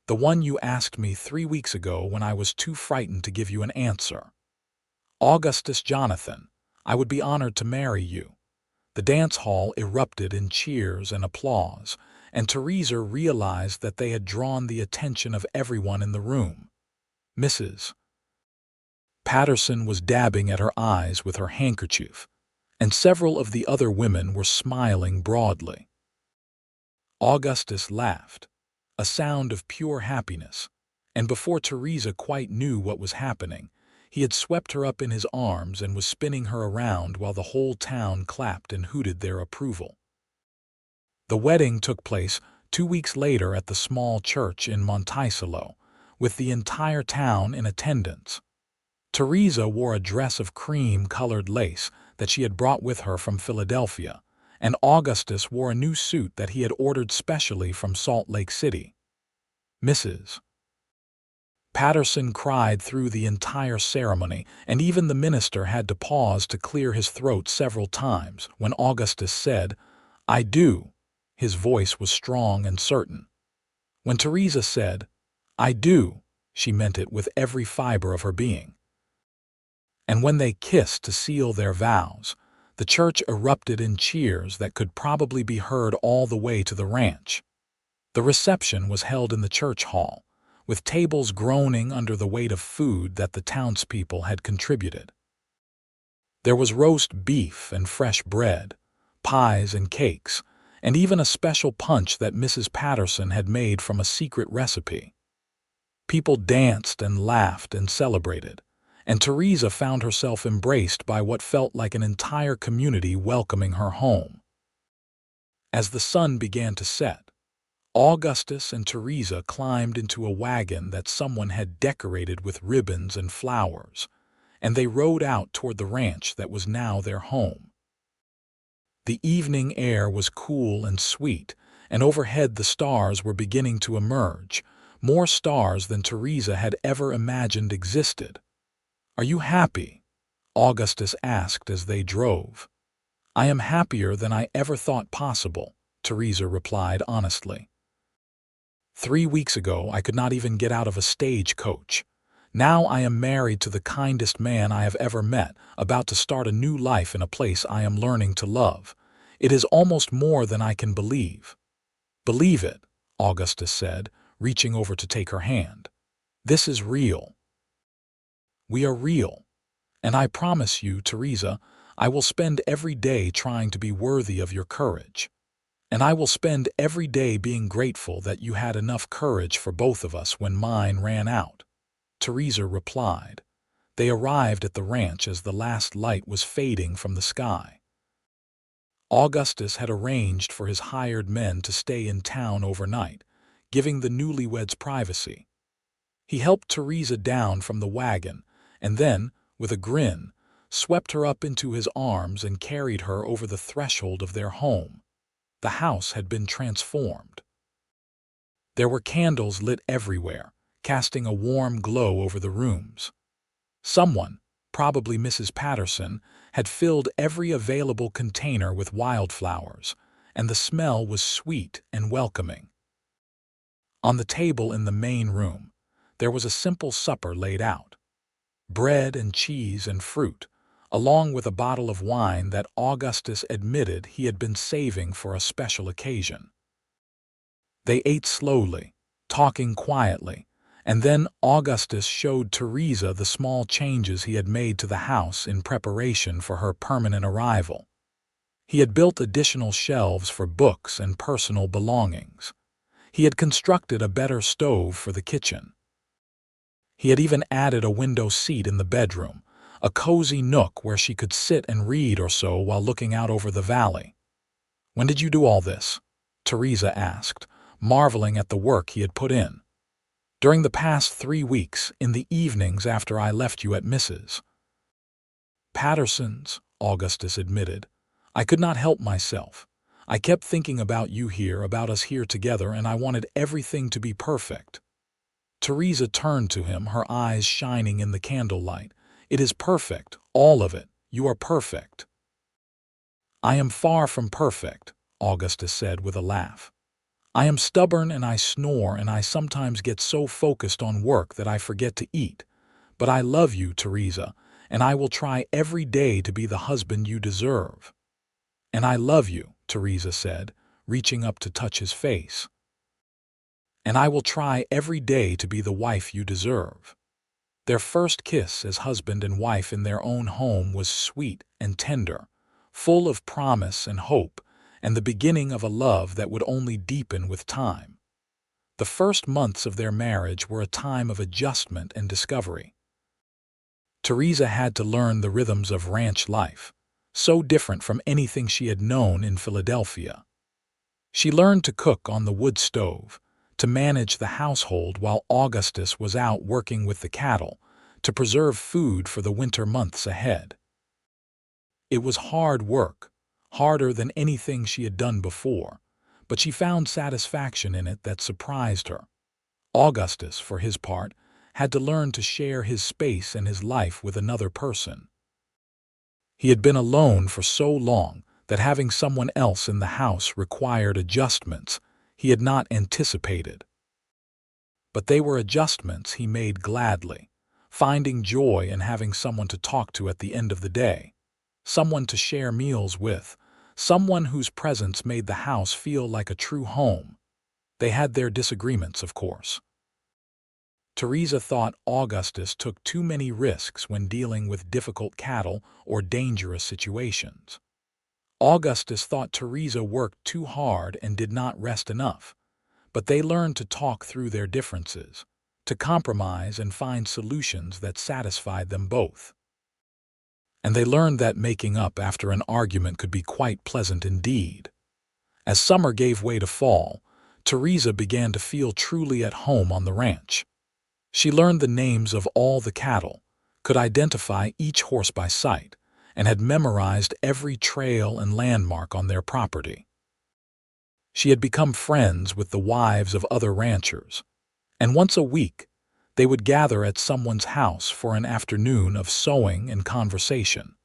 [SPEAKER 1] The one you asked me 3 weeks ago when I was too frightened to give you an answer. Augustus Jonathan, I would be honored to marry you. The dance hall erupted in cheers and applause, and Theresa realized that they had drawn the attention of everyone in the room. Mrs. Patterson was dabbing at her eyes with her handkerchief, and several of the other women were smiling broadly. Augustus laughed, a sound of pure happiness, and before Theresa quite knew what was happening, he had swept her up in his arms and was spinning her around while the whole town clapped and hooted their approval. The wedding took place 2 weeks later at the small church in Monticello, with the entire town in attendance. Theresa wore a dress of cream-colored lace that she had brought with her from Philadelphia, and Augustus wore a new suit that he had ordered specially from Salt Lake City. Mrs. Patterson cried through the entire ceremony, and even the minister had to pause to clear his throat several times when Augustus said, "I do." His voice was strong and certain. When Theresa said, "I do," she meant it with every fiber of her being. And when they kissed to seal their vows, the church erupted in cheers that could probably be heard all the way to the ranch. The reception was held in the church hall, with tables groaning under the weight of food that the townspeople had contributed. There was roast beef and fresh bread, pies and cakes, and even a special punch that Mrs. Patterson had made from a secret recipe. People danced and laughed and celebrated, and Theresa found herself embraced by what felt like an entire community welcoming her home. As the sun began to set, Augustus and Theresa climbed into a wagon that someone had decorated with ribbons and flowers, and they rode out toward the ranch that was now their home. The evening air was cool and sweet, and overhead the stars were beginning to emerge, more stars than Theresa had ever imagined existed. "Are you happy?" Augustus asked as they drove. "I am happier than I ever thought possible," Theresa replied honestly. 3 weeks ago I could not even get out of a stagecoach. Now I am married to the kindest man I have ever met, about to start a new life in a place I am learning to love. It is almost more than I can believe. "Believe it," Augustus said, reaching over to take her hand. "This is real. We are real. And I promise you, Theresa, I will spend every day trying to be worthy of your courage. And I will spend every day being grateful that you had enough courage for both of us when mine ran out." Theresa replied. They arrived at the ranch as the last light was fading from the sky. Augustus had arranged for his hired men to stay in town overnight, giving the newlyweds privacy. He helped Theresa down from the wagon and then, with a grin, swept her up into his arms and carried her over the threshold of their home. The house had been transformed. There were candles lit everywhere, casting a warm glow over the rooms. Someone, probably Mrs. Patterson, had filled every available container with wildflowers, and the smell was sweet and welcoming. On the table in the main room, there was a simple supper laid out. Bread and cheese and fruit, along with a bottle of wine that Augustus admitted he had been saving for a special occasion. They ate slowly, talking quietly, and then Augustus showed Theresa the small changes he had made to the house in preparation for her permanent arrival. He had built additional shelves for books and personal belongings. He had constructed a better stove for the kitchen. He had even added a window seat in the bedroom, a cozy nook where she could sit and read or so while looking out over the valley. "When did you do all this?" Theresa asked, marveling at the work he had put in. "During the past 3 weeks, in the evenings after I left you at Mrs. Patterson's," Augustus admitted. "I could not help myself. I kept thinking about you here, about us here together, and I wanted everything to be perfect." Theresa turned to him, her eyes shining in the candlelight. "It is perfect, all of it. You are perfect." "I am far from perfect," Augustus said with a laugh. "I am stubborn and I snore and I sometimes get so focused on work that I forget to eat. But I love you, Theresa, and I will try every day to be the husband you deserve." "And I love you," Theresa said, reaching up to touch his face. "And I will try every day to be the wife you deserve." Their first kiss as husband and wife in their own home was sweet and tender, full of promise and hope, and the beginning of a love that would only deepen with time. The first months of their marriage were a time of adjustment and discovery. Theresa had to learn the rhythms of ranch life, so different from anything she had known in Philadelphia. She learned to cook on the wood stove, to manage the household while Augustus was out working with the cattle, to preserve food for the winter months ahead. It was hard work, harder than anything she had done before, but she found satisfaction in it that surprised her. Augustus, for his part, had to learn to share his space and his life with another person. He had been alone for so long that having someone else in the house required adjustments he had not anticipated. But they were adjustments he made gladly, finding joy in having someone to talk to at the end of the day, someone to share meals with, someone whose presence made the house feel like a true home. They had their disagreements, of course. Theresa thought Augustus took too many risks when dealing with difficult cattle or dangerous situations. Augustus thought Theresa worked too hard and did not rest enough, but they learned to talk through their differences, to compromise and find solutions that satisfied them both. And they learned that making up after an argument could be quite pleasant indeed. As summer gave way to fall, Theresa began to feel truly at home on the ranch. She learned the names of all the cattle, could identify each horse by sight, and had memorized every trail and landmark on their property. She had become friends with the wives of other ranchers, and once a week they would gather at someone's house for an afternoon of sewing and conversation.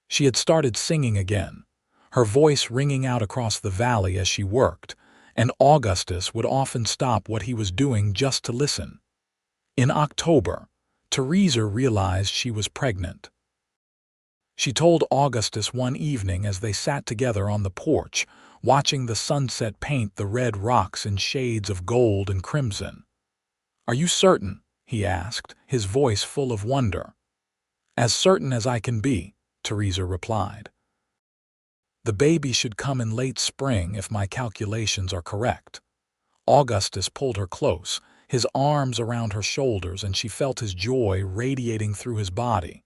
[SPEAKER 1] She had started singing again, her voice ringing out across the valley as she worked, and Augustus would often stop what he was doing just to listen. In October, Theresa realized she was pregnant. She told Augustus one evening as they sat together on the porch, watching the sunset paint the red rocks in shades of gold and crimson. "Are you certain?" he asked, his voice full of wonder. "As certain as I can be," Theresa replied. "The baby should come in late spring if my calculations are correct." Augustus pulled her close, his arms around her shoulders, and she felt his joy radiating through his body.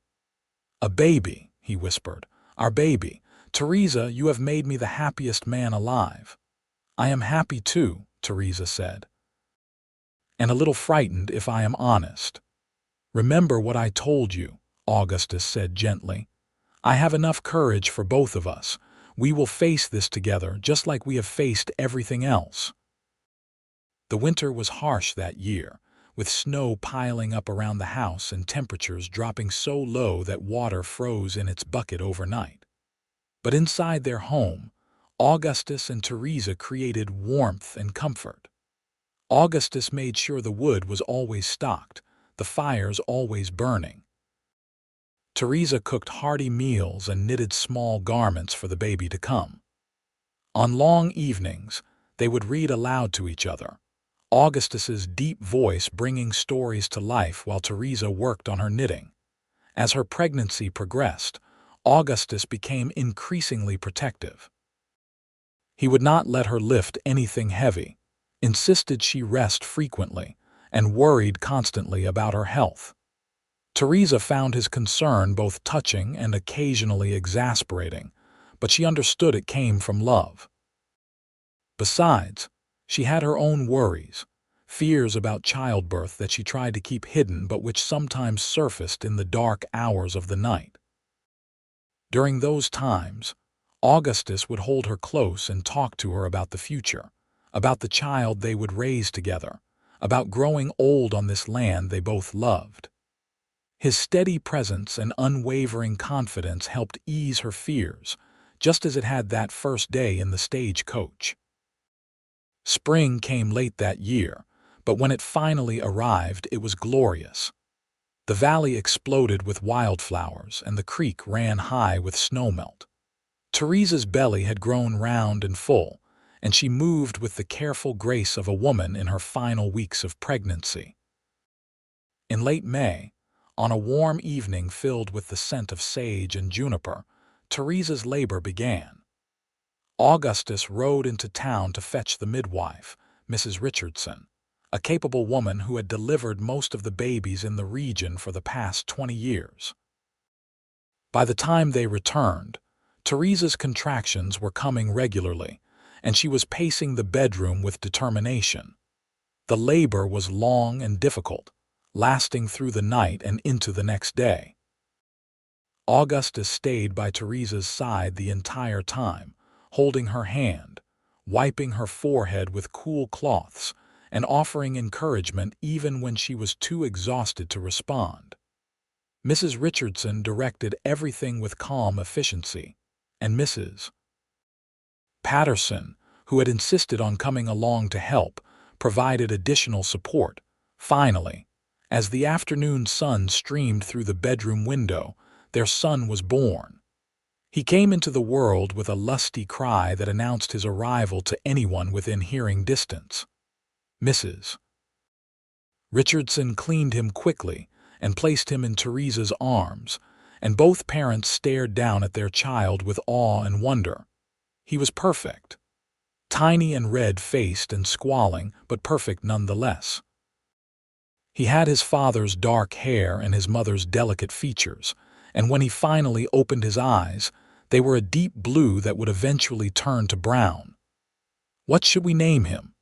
[SPEAKER 1] "A baby," he whispered. "Our baby. Theresa, you have made me the happiest man alive." "I am happy too," Theresa said. "And a little frightened, if I am honest." "Remember what I told you," Augustus said gently. "I have enough courage for both of us. We will face this together, just like we have faced everything else." The winter was harsh that year, with snow piling up around the house and temperatures dropping so low that water froze in its bucket overnight. But inside their home, Augustus and Theresa created warmth and comfort. Augustus made sure the wood was always stocked, the fires always burning. Theresa cooked hearty meals and knitted small garments for the baby to come. On long evenings, they would read aloud to each other, Augustus's deep voice bringing stories to life while Theresa worked on her knitting. As her pregnancy progressed, Augustus became increasingly protective. He would not let her lift anything heavy, insisted she rest frequently, and worried constantly about her health. Theresa found his concern both touching and occasionally exasperating, but she understood it came from love. Besides, she had her own worries, fears about childbirth that she tried to keep hidden but which sometimes surfaced in the dark hours of the night. During those times, Augustus would hold her close and talk to her about the future, about the child they would raise together, about growing old on this land they both loved. His steady presence and unwavering confidence helped ease her fears, just as it had that first day in the stagecoach. Spring came late that year, but when it finally arrived, it was glorious. The valley exploded with wildflowers, and the creek ran high with snowmelt. Theresa's belly had grown round and full, and she moved with the careful grace of a woman in her final weeks of pregnancy. In late May, on a warm evening filled with the scent of sage and juniper, Theresa's labor began. Augustus rode into town to fetch the midwife, Mrs. Richardson, a capable woman who had delivered most of the babies in the region for the past 20 years. By the time they returned, Theresa's contractions were coming regularly, and she was pacing the bedroom with determination. The labor was long and difficult, lasting through the night and into the next day. Augustus stayed by Theresa's side the entire time, holding her hand, wiping her forehead with cool cloths, and offering encouragement even when she was too exhausted to respond. Mrs. Richardson directed everything with calm efficiency, and Mrs. Patterson, who had insisted on coming along to help, provided additional support. Finally, as the afternoon sun streamed through the bedroom window, their son was born. He came into the world with a lusty cry that announced his arrival to anyone within hearing distance. Mrs. Richardson cleaned him quickly and placed him in Theresa's arms, and both parents stared down at their child with awe and wonder. He was perfect. Tiny and red-faced and squalling, but perfect nonetheless. He had his father's dark hair and his mother's delicate features, and when he finally opened his eyes, they were a deep blue that would eventually turn to brown. "What should we name him?"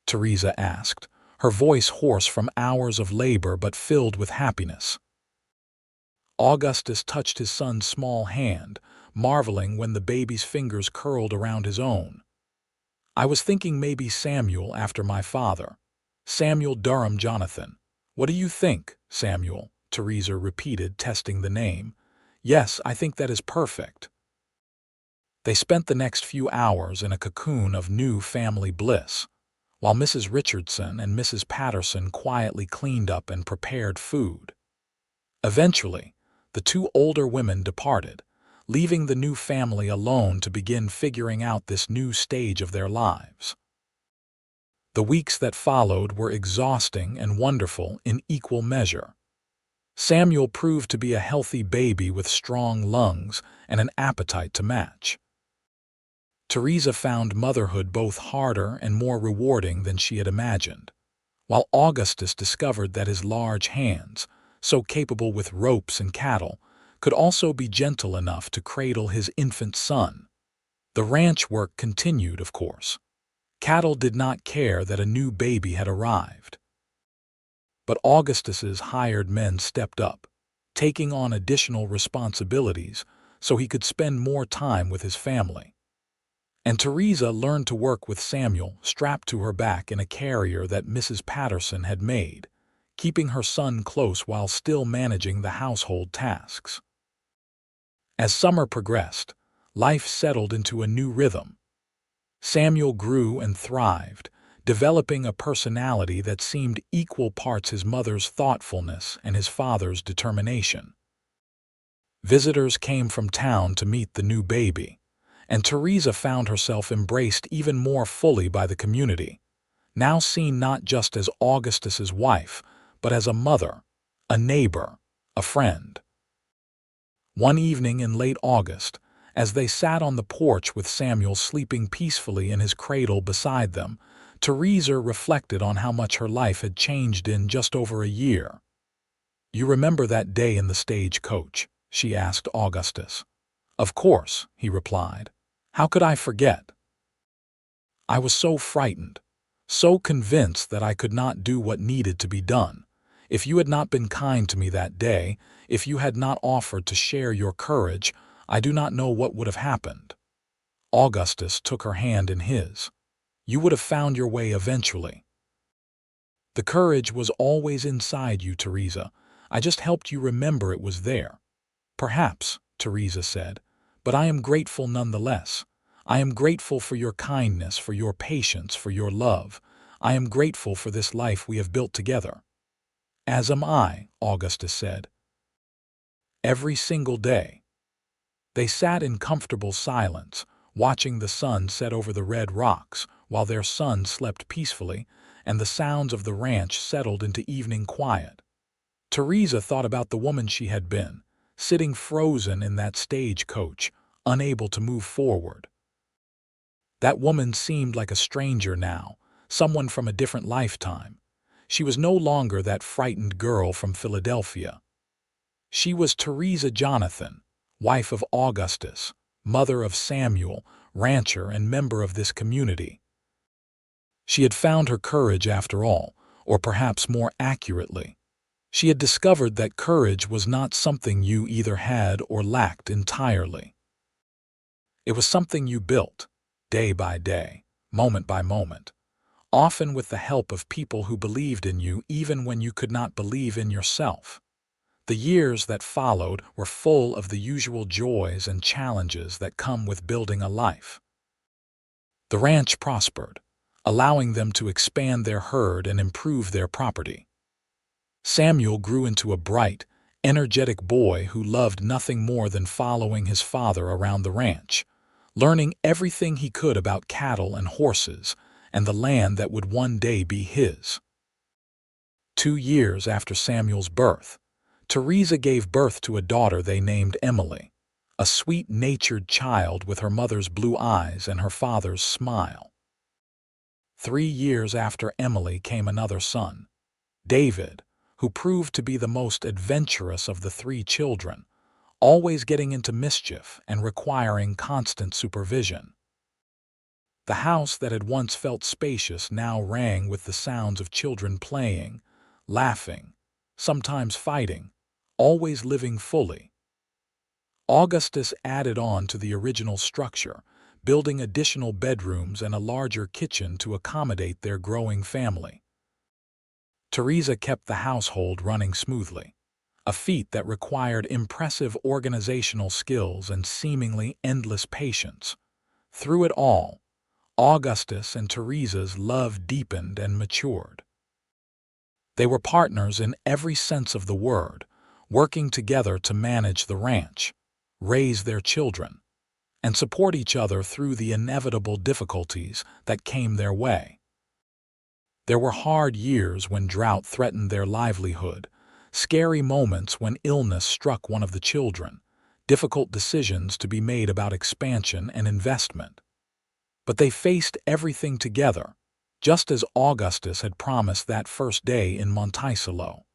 [SPEAKER 1] Theresa asked, her voice hoarse from hours of labor but filled with happiness. Augustus touched his son's small hand, marveling when the baby's fingers curled around his own. "I was thinking maybe Samuel after my father. Samuel Durham Jonathan. What do you think, Samuel?" Theresa repeated, testing the name. "Yes, I think that is perfect." They spent the next few hours in a cocoon of new family bliss, while Mrs. Richardson and Mrs. Patterson quietly cleaned up and prepared food. Eventually, the two older women departed, leaving the new family alone to begin figuring out this new stage of their lives. The weeks that followed were exhausting and wonderful in equal measure. Samuel proved to be a healthy baby with strong lungs and an appetite to match. Theresa found motherhood both harder and more rewarding than she had imagined, while Augustus discovered that his large hands, so capable with ropes and cattle, could also be gentle enough to cradle his infant son. The ranch work continued, of course. Cattle did not care that a new baby had arrived. But Augustus's hired men stepped up, taking on additional responsibilities so he could spend more time with his family. And Theresa learned to work with Samuel strapped to her back in a carrier that Mrs. Patterson had made, keeping her son close while still managing the household tasks. As summer progressed, life settled into a new rhythm. Samuel grew and thrived, developing a personality that seemed equal parts his mother's thoughtfulness and his father's determination. Visitors came from town to meet the new baby, and Theresa found herself embraced even more fully by the community, now seen not just as Augustus's wife, but as a mother, a neighbor, a friend. One evening in late August, as they sat on the porch with Samuel sleeping peacefully in his cradle beside them, Theresa reflected on how much her life had changed in just over a year. "You remember that day in the stagecoach?" she asked Augustus. "Of course," he replied. "How could I forget? I was so frightened, so convinced that I could not do what needed to be done. If you had not been kind to me that day, if you had not offered to share your courage, I do not know what would have happened." Augustus took her hand in his. "You would have found your way eventually. The courage was always inside you, Theresa. I just helped you remember it was there." "Perhaps," Theresa said, "but I am grateful nonetheless. I am grateful for your kindness, for your patience, for your love. I am grateful for this life we have built together." "As am I," Augustus said. Every single day. They sat in comfortable silence, watching the sun set over the red rocks while their son slept peacefully and the sounds of the ranch settled into evening quiet. Theresa thought about the woman she had been, sitting frozen in that stagecoach, unable to move forward. That woman seemed like a stranger now, someone from a different lifetime. She was no longer that frightened girl from Philadelphia. She was Theresa Jonathan, wife of Augustus, mother of Samuel, rancher and member of this community. She had found her courage after all, or perhaps more accurately, she had discovered that courage was not something you either had or lacked entirely. It was something you built, day by day, moment by moment, often with the help of people who believed in you even when you could not believe in yourself. The years that followed were full of the usual joys and challenges that come with building a life. The ranch prospered, allowing them to expand their herd and improve their property. Samuel grew into a bright, energetic boy who loved nothing more than following his father around the ranch, learning everything he could about cattle and horses and the land that would one day be his. 2 years after Samuel's birth, Theresa gave birth to a daughter they named Emily, a sweet-natured child with her mother's blue eyes and her father's smile. 3 years after Emily came another son, David, who proved to be the most adventurous of the 3 children, always getting into mischief and requiring constant supervision. The house that had once felt spacious now rang with the sounds of children playing, laughing, sometimes fighting, always living fully. Augustus added on to the original structure, building additional bedrooms and a larger kitchen to accommodate their growing family. Theresa kept the household running smoothly, a feat that required impressive organizational skills and seemingly endless patience. Through it all, Augustus and Theresa's love deepened and matured. They were partners in every sense of the word, working together to manage the ranch, raise their children, and support each other through the inevitable difficulties that came their way. There were hard years when drought threatened their livelihood, scary moments when illness struck one of the children, difficult decisions to be made about expansion and investment. But they faced everything together, just as Augustus had promised that first day in Monticello.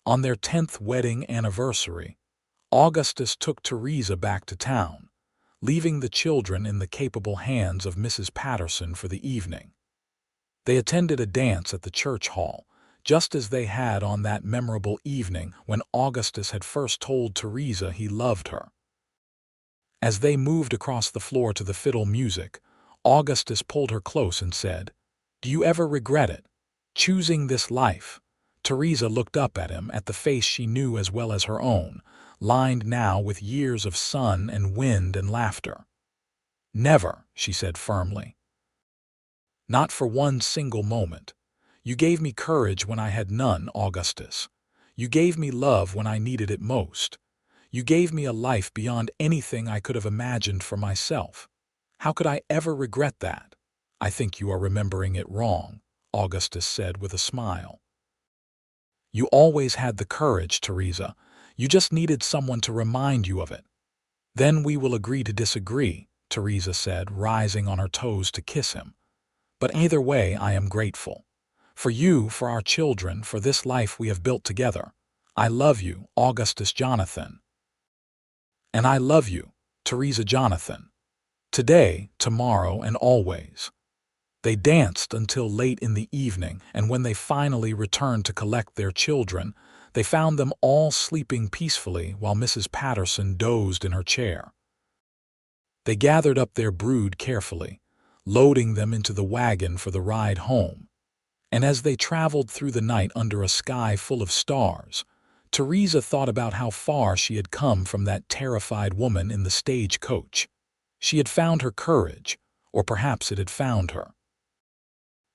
[SPEAKER 1] On their 10th wedding anniversary, Augustus took Theresa back to town, leaving the children in the capable hands of Mrs. Patterson for the evening. They attended a dance at the church hall, just as they had on that memorable evening when Augustus had first told Theresa he loved her. As they moved across the floor to the fiddle music, Augustus pulled her close and said, "Do you ever regret it, choosing this life?" Theresa looked up at him, at the face she knew as well as her own, lined now with years of sun and wind and laughter. "Never," she said firmly. "Not for one single moment. You gave me courage when I had none, Augustus. You gave me love when I needed it most. You gave me a life beyond anything I could have imagined for myself. How could I ever regret that?" "I think you are remembering it wrong," Augustus said with a smile. "You always had the courage, Theresa. You just needed someone to remind you of it." "Then we will agree to disagree," Theresa said, rising on her toes to kiss him. "But either way, I am grateful. For you, for our children, for this life we have built together. I love you, Augustus Jonathan." "And I love you, Theresa Jonathan. Today, tomorrow, and always." They danced until late in the evening, and when they finally returned to collect their children, they found them all sleeping peacefully while Mrs. Patterson dozed in her chair. They gathered up their brood carefully, loading them into the wagon for the ride home. And as they traveled through the night under a sky full of stars, Theresa thought about how far she had come from that terrified woman in the stagecoach. She had found her courage, or perhaps it had found her.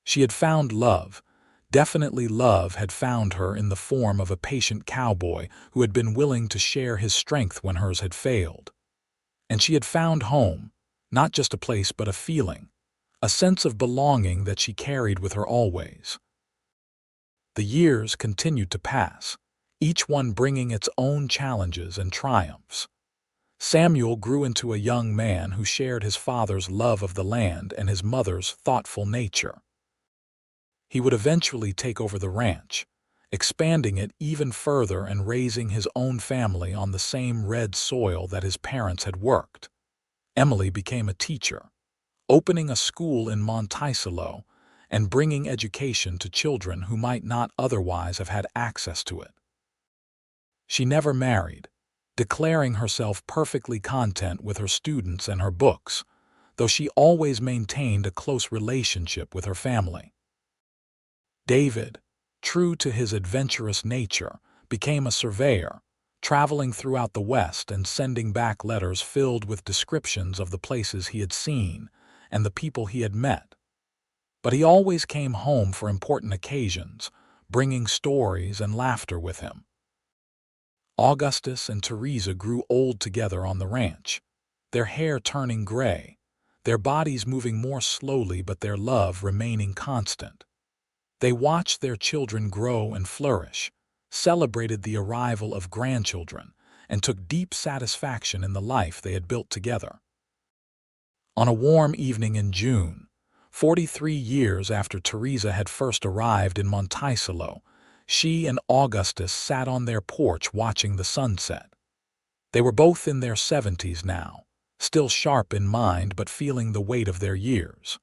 [SPEAKER 1] She had found love. Definitely love had found her in the form of a patient cowboy who had been willing to share his strength when hers had failed. And she had found home, not just a place but a feeling, a sense of belonging that she carried with her always. The years continued to pass, each one bringing its own challenges and triumphs. Samuel grew into a young man who shared his father's love of the land and his mother's thoughtful nature. He would eventually take over the ranch, expanding it even further and raising his own family on the same red soil that his parents had worked. Emily became a teacher, opening a school in Monticello and bringing education to children who might not otherwise have had access to it. She never married, declaring herself perfectly content with her students and her books, though she always maintained a close relationship with her family. David, true to his adventurous nature, became a surveyor, traveling throughout the West and sending back letters filled with descriptions of the places he had seen and the people he had met. But he always came home for important occasions, bringing stories and laughter with him. Augustus and Theresa grew old together on the ranch, their hair turning gray, their bodies moving more slowly but their love remaining constant. They watched their children grow and flourish, celebrated the arrival of grandchildren, and took deep satisfaction in the life they had built together. On a warm evening in June, 43 years after Theresa had first arrived in Monticello, she and Augustus sat on their porch watching the sunset. They were both in their 70s now, still sharp in mind but feeling the weight of their years.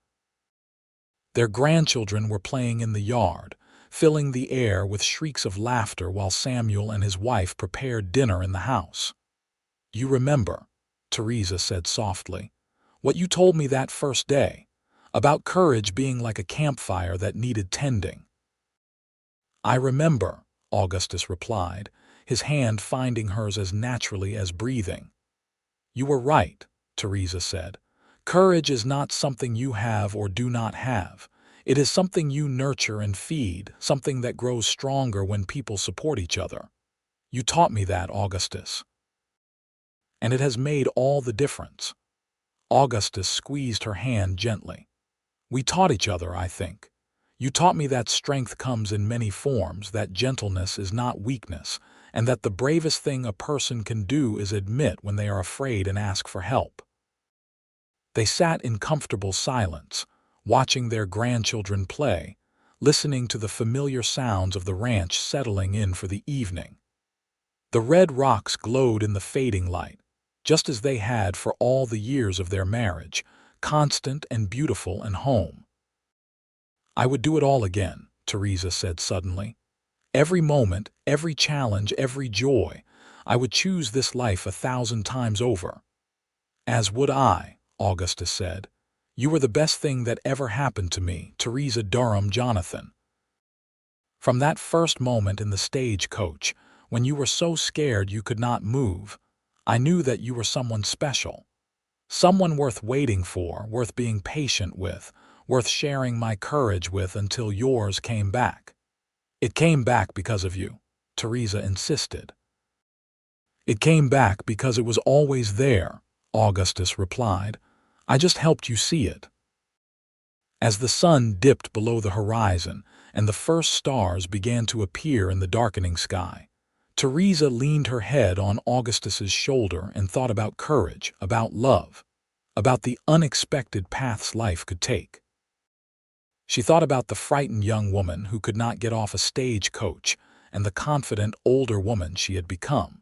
[SPEAKER 1] Their grandchildren were playing in the yard, filling the air with shrieks of laughter while Samuel and his wife prepared dinner in the house. "You remember," Theresa said softly, "what you told me that first day, about courage being like a campfire that needed tending." "I remember," Augustus replied, his hand finding hers as naturally as breathing. "You were right," Theresa said. "Courage is not something you have or do not have. It is something you nurture and feed, something that grows stronger when people support each other. You taught me that, Augustus. And it has made all the difference." Augustus squeezed her hand gently. "We taught each other, I think. You taught me that strength comes in many forms, that gentleness is not weakness, and that the bravest thing a person can do is admit when they are afraid and ask for help." They sat in comfortable silence, watching their grandchildren play, listening to the familiar sounds of the ranch settling in for the evening. The red rocks glowed in the fading light, just as they had for all the years of their marriage, constant and beautiful and home. "I would do it all again," Theresa said suddenly. "Every moment, every challenge, every joy. I would choose this life 1,000 times over." "As would I," Augustus said. "You were the best thing that ever happened to me, Theresa Durham Jonathan." From that first moment in the stagecoach, when you were so scared you could not move, I knew that you were someone special. Someone worth waiting for, worth being patient with, worth sharing my courage with until yours came back. "It came back because of you," Theresa insisted. "It came back because it was always there," Augustus replied. "I just helped you see it." As the sun dipped below the horizon and the first stars began to appear in the darkening sky, Theresa leaned her head on Augustus's shoulder and thought about courage, about love, about the unexpected paths life could take. She thought about the frightened young woman who could not get off a stagecoach and the confident older woman she had become.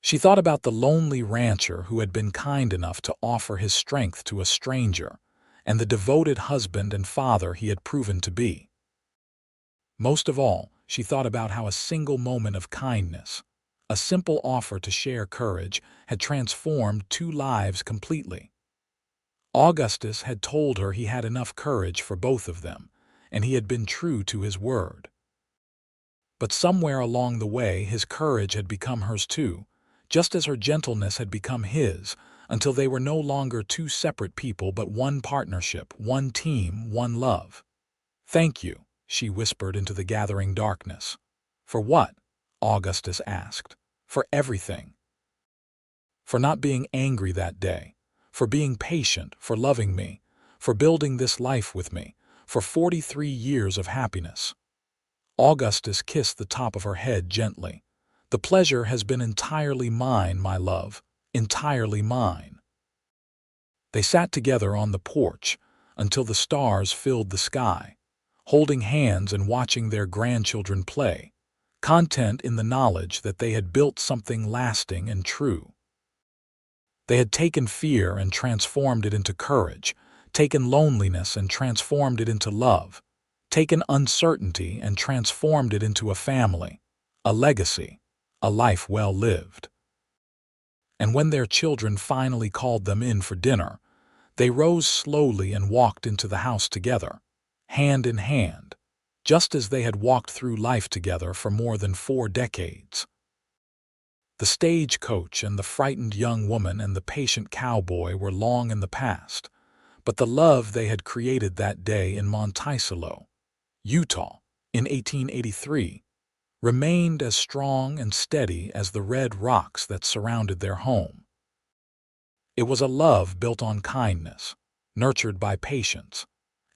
[SPEAKER 1] She thought about the lonely rancher who had been kind enough to offer his strength to a stranger, and the devoted husband and father he had proven to be. Most of all, she thought about how a single moment of kindness, a simple offer to share courage, had transformed two lives completely. Augustus had told her he had enough courage for both of them, and he had been true to his word. But somewhere along the way his courage had become hers too, just as her gentleness had become his, until they were no longer two separate people but one partnership, one team, one love. "Thank you," she whispered into the gathering darkness. "For what?" Augustus asked. "For everything. For not being angry that day, for being patient, for loving me, for building this life with me, for 43 years of happiness." Augustus kissed the top of her head gently. "The pleasure has been entirely mine, my love, entirely mine." They sat together on the porch until the stars filled the sky, holding hands and watching their grandchildren play, content in the knowledge that they had built something lasting and true. They had taken fear and transformed it into courage, taken loneliness and transformed it into love, taken uncertainty and transformed it into a family, a legacy, a life well lived. And when their children finally called them in for dinner, they rose slowly and walked into the house together, hand in hand, just as they had walked through life together for more than 4 decades. The stagecoach and the frightened young woman and the patient cowboy were long in the past, but the love they had created that day in Monticello, Utah, in 1883, remained as strong and steady as the red rocks that surrounded their home. It was a love built on kindness, nurtured by patience,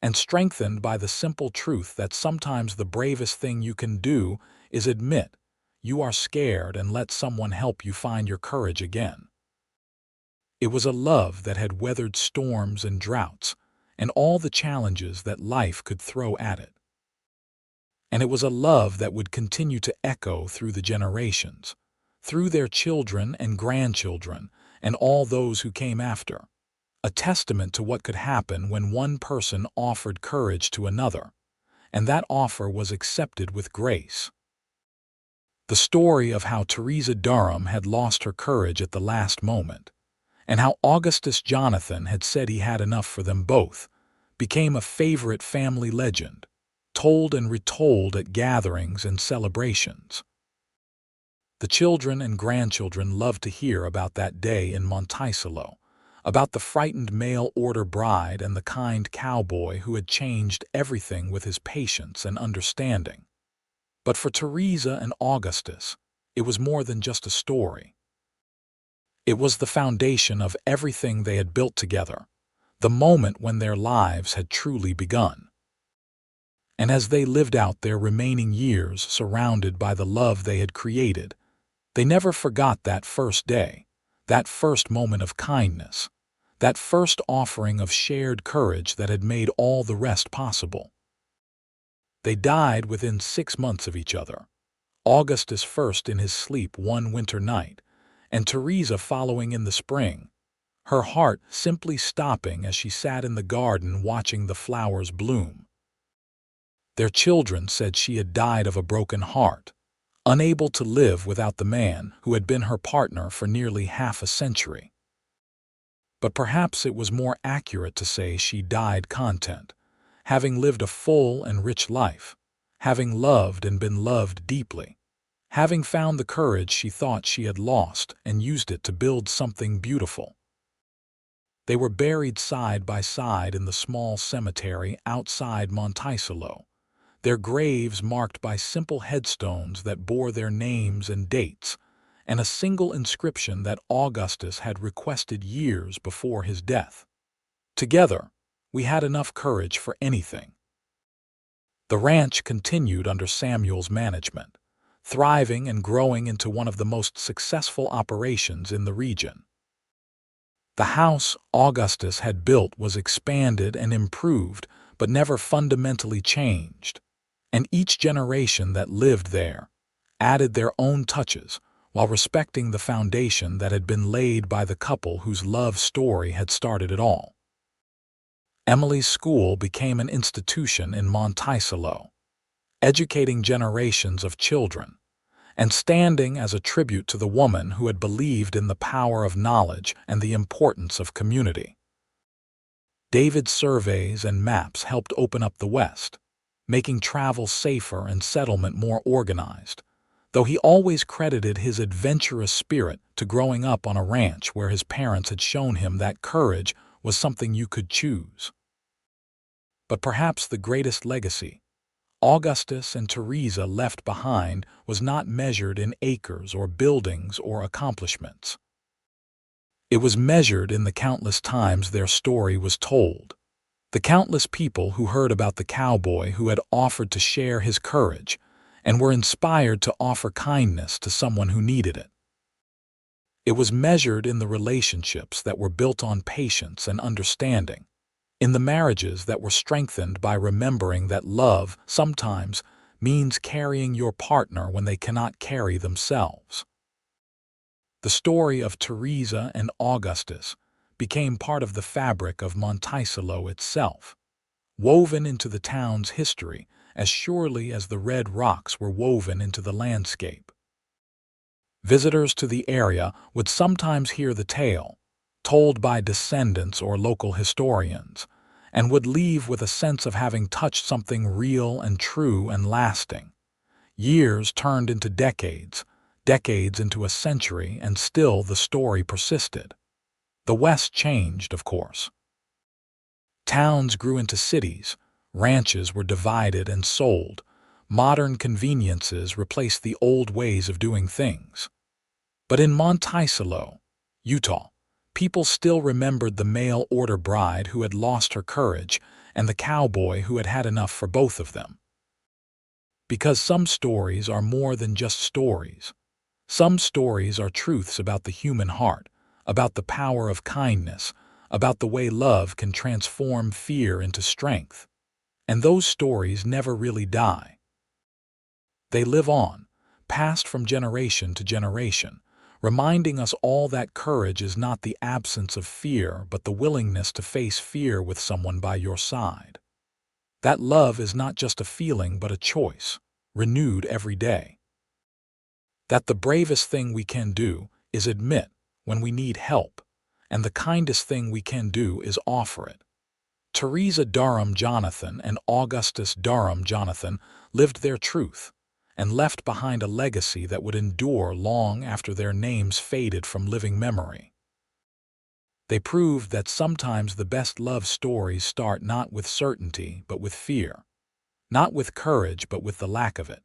[SPEAKER 1] and strengthened by the simple truth that sometimes the bravest thing you can do is admit you are scared and let someone help you find your courage again. It was a love that had weathered storms and droughts and all the challenges that life could throw at it. And it was a love that would continue to echo through the generations, through their children and grandchildren and all those who came after, a testament to what could happen when one person offered courage to another, and that offer was accepted with grace. The story of how Theresa Durham had lost her courage at the last moment, and how Augustus Jonathan had said he had enough for them both, became a favorite family legend, told and retold at gatherings and celebrations. The children and grandchildren loved to hear about that day in Monticello, about the frightened mail-order bride and the kind cowboy who had changed everything with his patience and understanding. But for Theresa and Augustus, it was more than just a story. It was the foundation of everything they had built together, the moment when their lives had truly begun. And as they lived out their remaining years surrounded by the love they had created, they never forgot that first day, that first moment of kindness, that first offering of shared courage that had made all the rest possible. They died within 6 months of each other, Augustus first in his sleep one winter night, and Theresa following in the spring, her heart simply stopping as she sat in the garden watching the flowers bloom. Their children said she had died of a broken heart, unable to live without the man who had been her partner for nearly half a century. But perhaps it was more accurate to say she died content, having lived a full and rich life, having loved and been loved deeply, having found the courage she thought she had lost and used it to build something beautiful. They were buried side by side in the small cemetery outside Monticello, their graves marked by simple headstones that bore their names and dates, and a single inscription that Augustus had requested years before his death. Together, we had enough courage for anything. The ranch continued under Samuel's management, thriving and growing into one of the most successful operations in the region. The house Augustus had built was expanded and improved, but never fundamentally changed, and each generation that lived there added their own touches while respecting the foundation that had been laid by the couple whose love story had started it all. Emily's school became an institution in Monticello, educating generations of children, and standing as a tribute to the woman who had believed in the power of knowledge and the importance of community. David's surveys and maps helped open up the West, making travel safer and settlement more organized, though he always credited his adventurous spirit to growing up on a ranch where his parents had shown him that courage was something you could choose. But perhaps the greatest legacy Augustus and Theresa left behind was not measured in acres or buildings or accomplishments. It was measured in the countless times their story was told, the countless people who heard about the cowboy who had offered to share his courage and were inspired to offer kindness to someone who needed it. It was measured in the relationships that were built on patience and understanding, in the marriages that were strengthened by remembering that love sometimes means carrying your partner when they cannot carry themselves. The story of Theresa and Augustus became part of the fabric of Monticello itself, woven into the town's history as surely as the red rocks were woven into the landscape. Visitors to the area would sometimes hear the tale, told by descendants or local historians, and would leave with a sense of having touched something real and true and lasting. Years turned into decades, decades into a century, and still the story persisted. The West changed, of course. Towns grew into cities, ranches were divided and sold, modern conveniences replaced the old ways of doing things. But in Monticello, Utah, people still remembered the mail-order bride who had lost her courage and the cowboy who had had enough for both of them. Because some stories are more than just stories. Some stories are truths about the human heart, about the power of kindness, about the way love can transform fear into strength. And those stories never really die. They live on, passed from generation to generation, reminding us all that courage is not the absence of fear but the willingness to face fear with someone by your side. That love is not just a feeling but a choice, renewed every day. That the bravest thing we can do is admit when we need help, and the kindest thing we can do is offer it. Theresa Durham Jonathan and Augustus Jonathan lived their truth and left behind a legacy that would endure long after their names faded from living memory. They proved that sometimes the best love stories start not with certainty but with fear, not with courage but with the lack of it,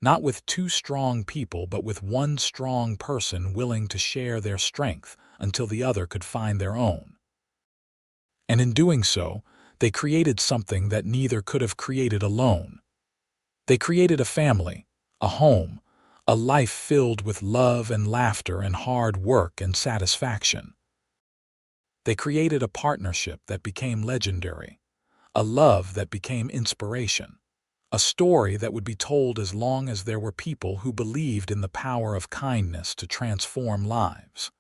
[SPEAKER 1] not with two strong people but with one strong person willing to share their strength until the other could find their own. And in doing so, They created something that neither could have created alone. They created a family, a home, a life filled with love and laughter and hard work and satisfaction. They created a partnership that became legendary, a love that became inspiration, a story that would be told as long as there were people who believed in the power of kindness to transform lives.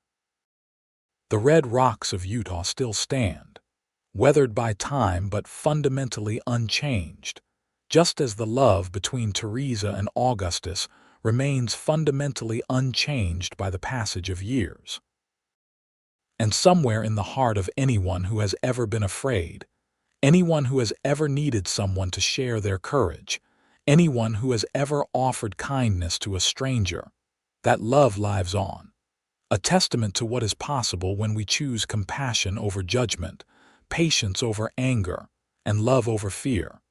[SPEAKER 1] The red rocks of Utah still stand, weathered by time but fundamentally unchanged, just as the love between Theresa and Augustus remains fundamentally unchanged by the passage of years. And somewhere in the heart of anyone who has ever been afraid, anyone who has ever needed someone to share their courage, anyone who has ever offered kindness to a stranger, that love lives on. A testament to what is possible when we choose compassion over judgment, patience over anger, and love over fear.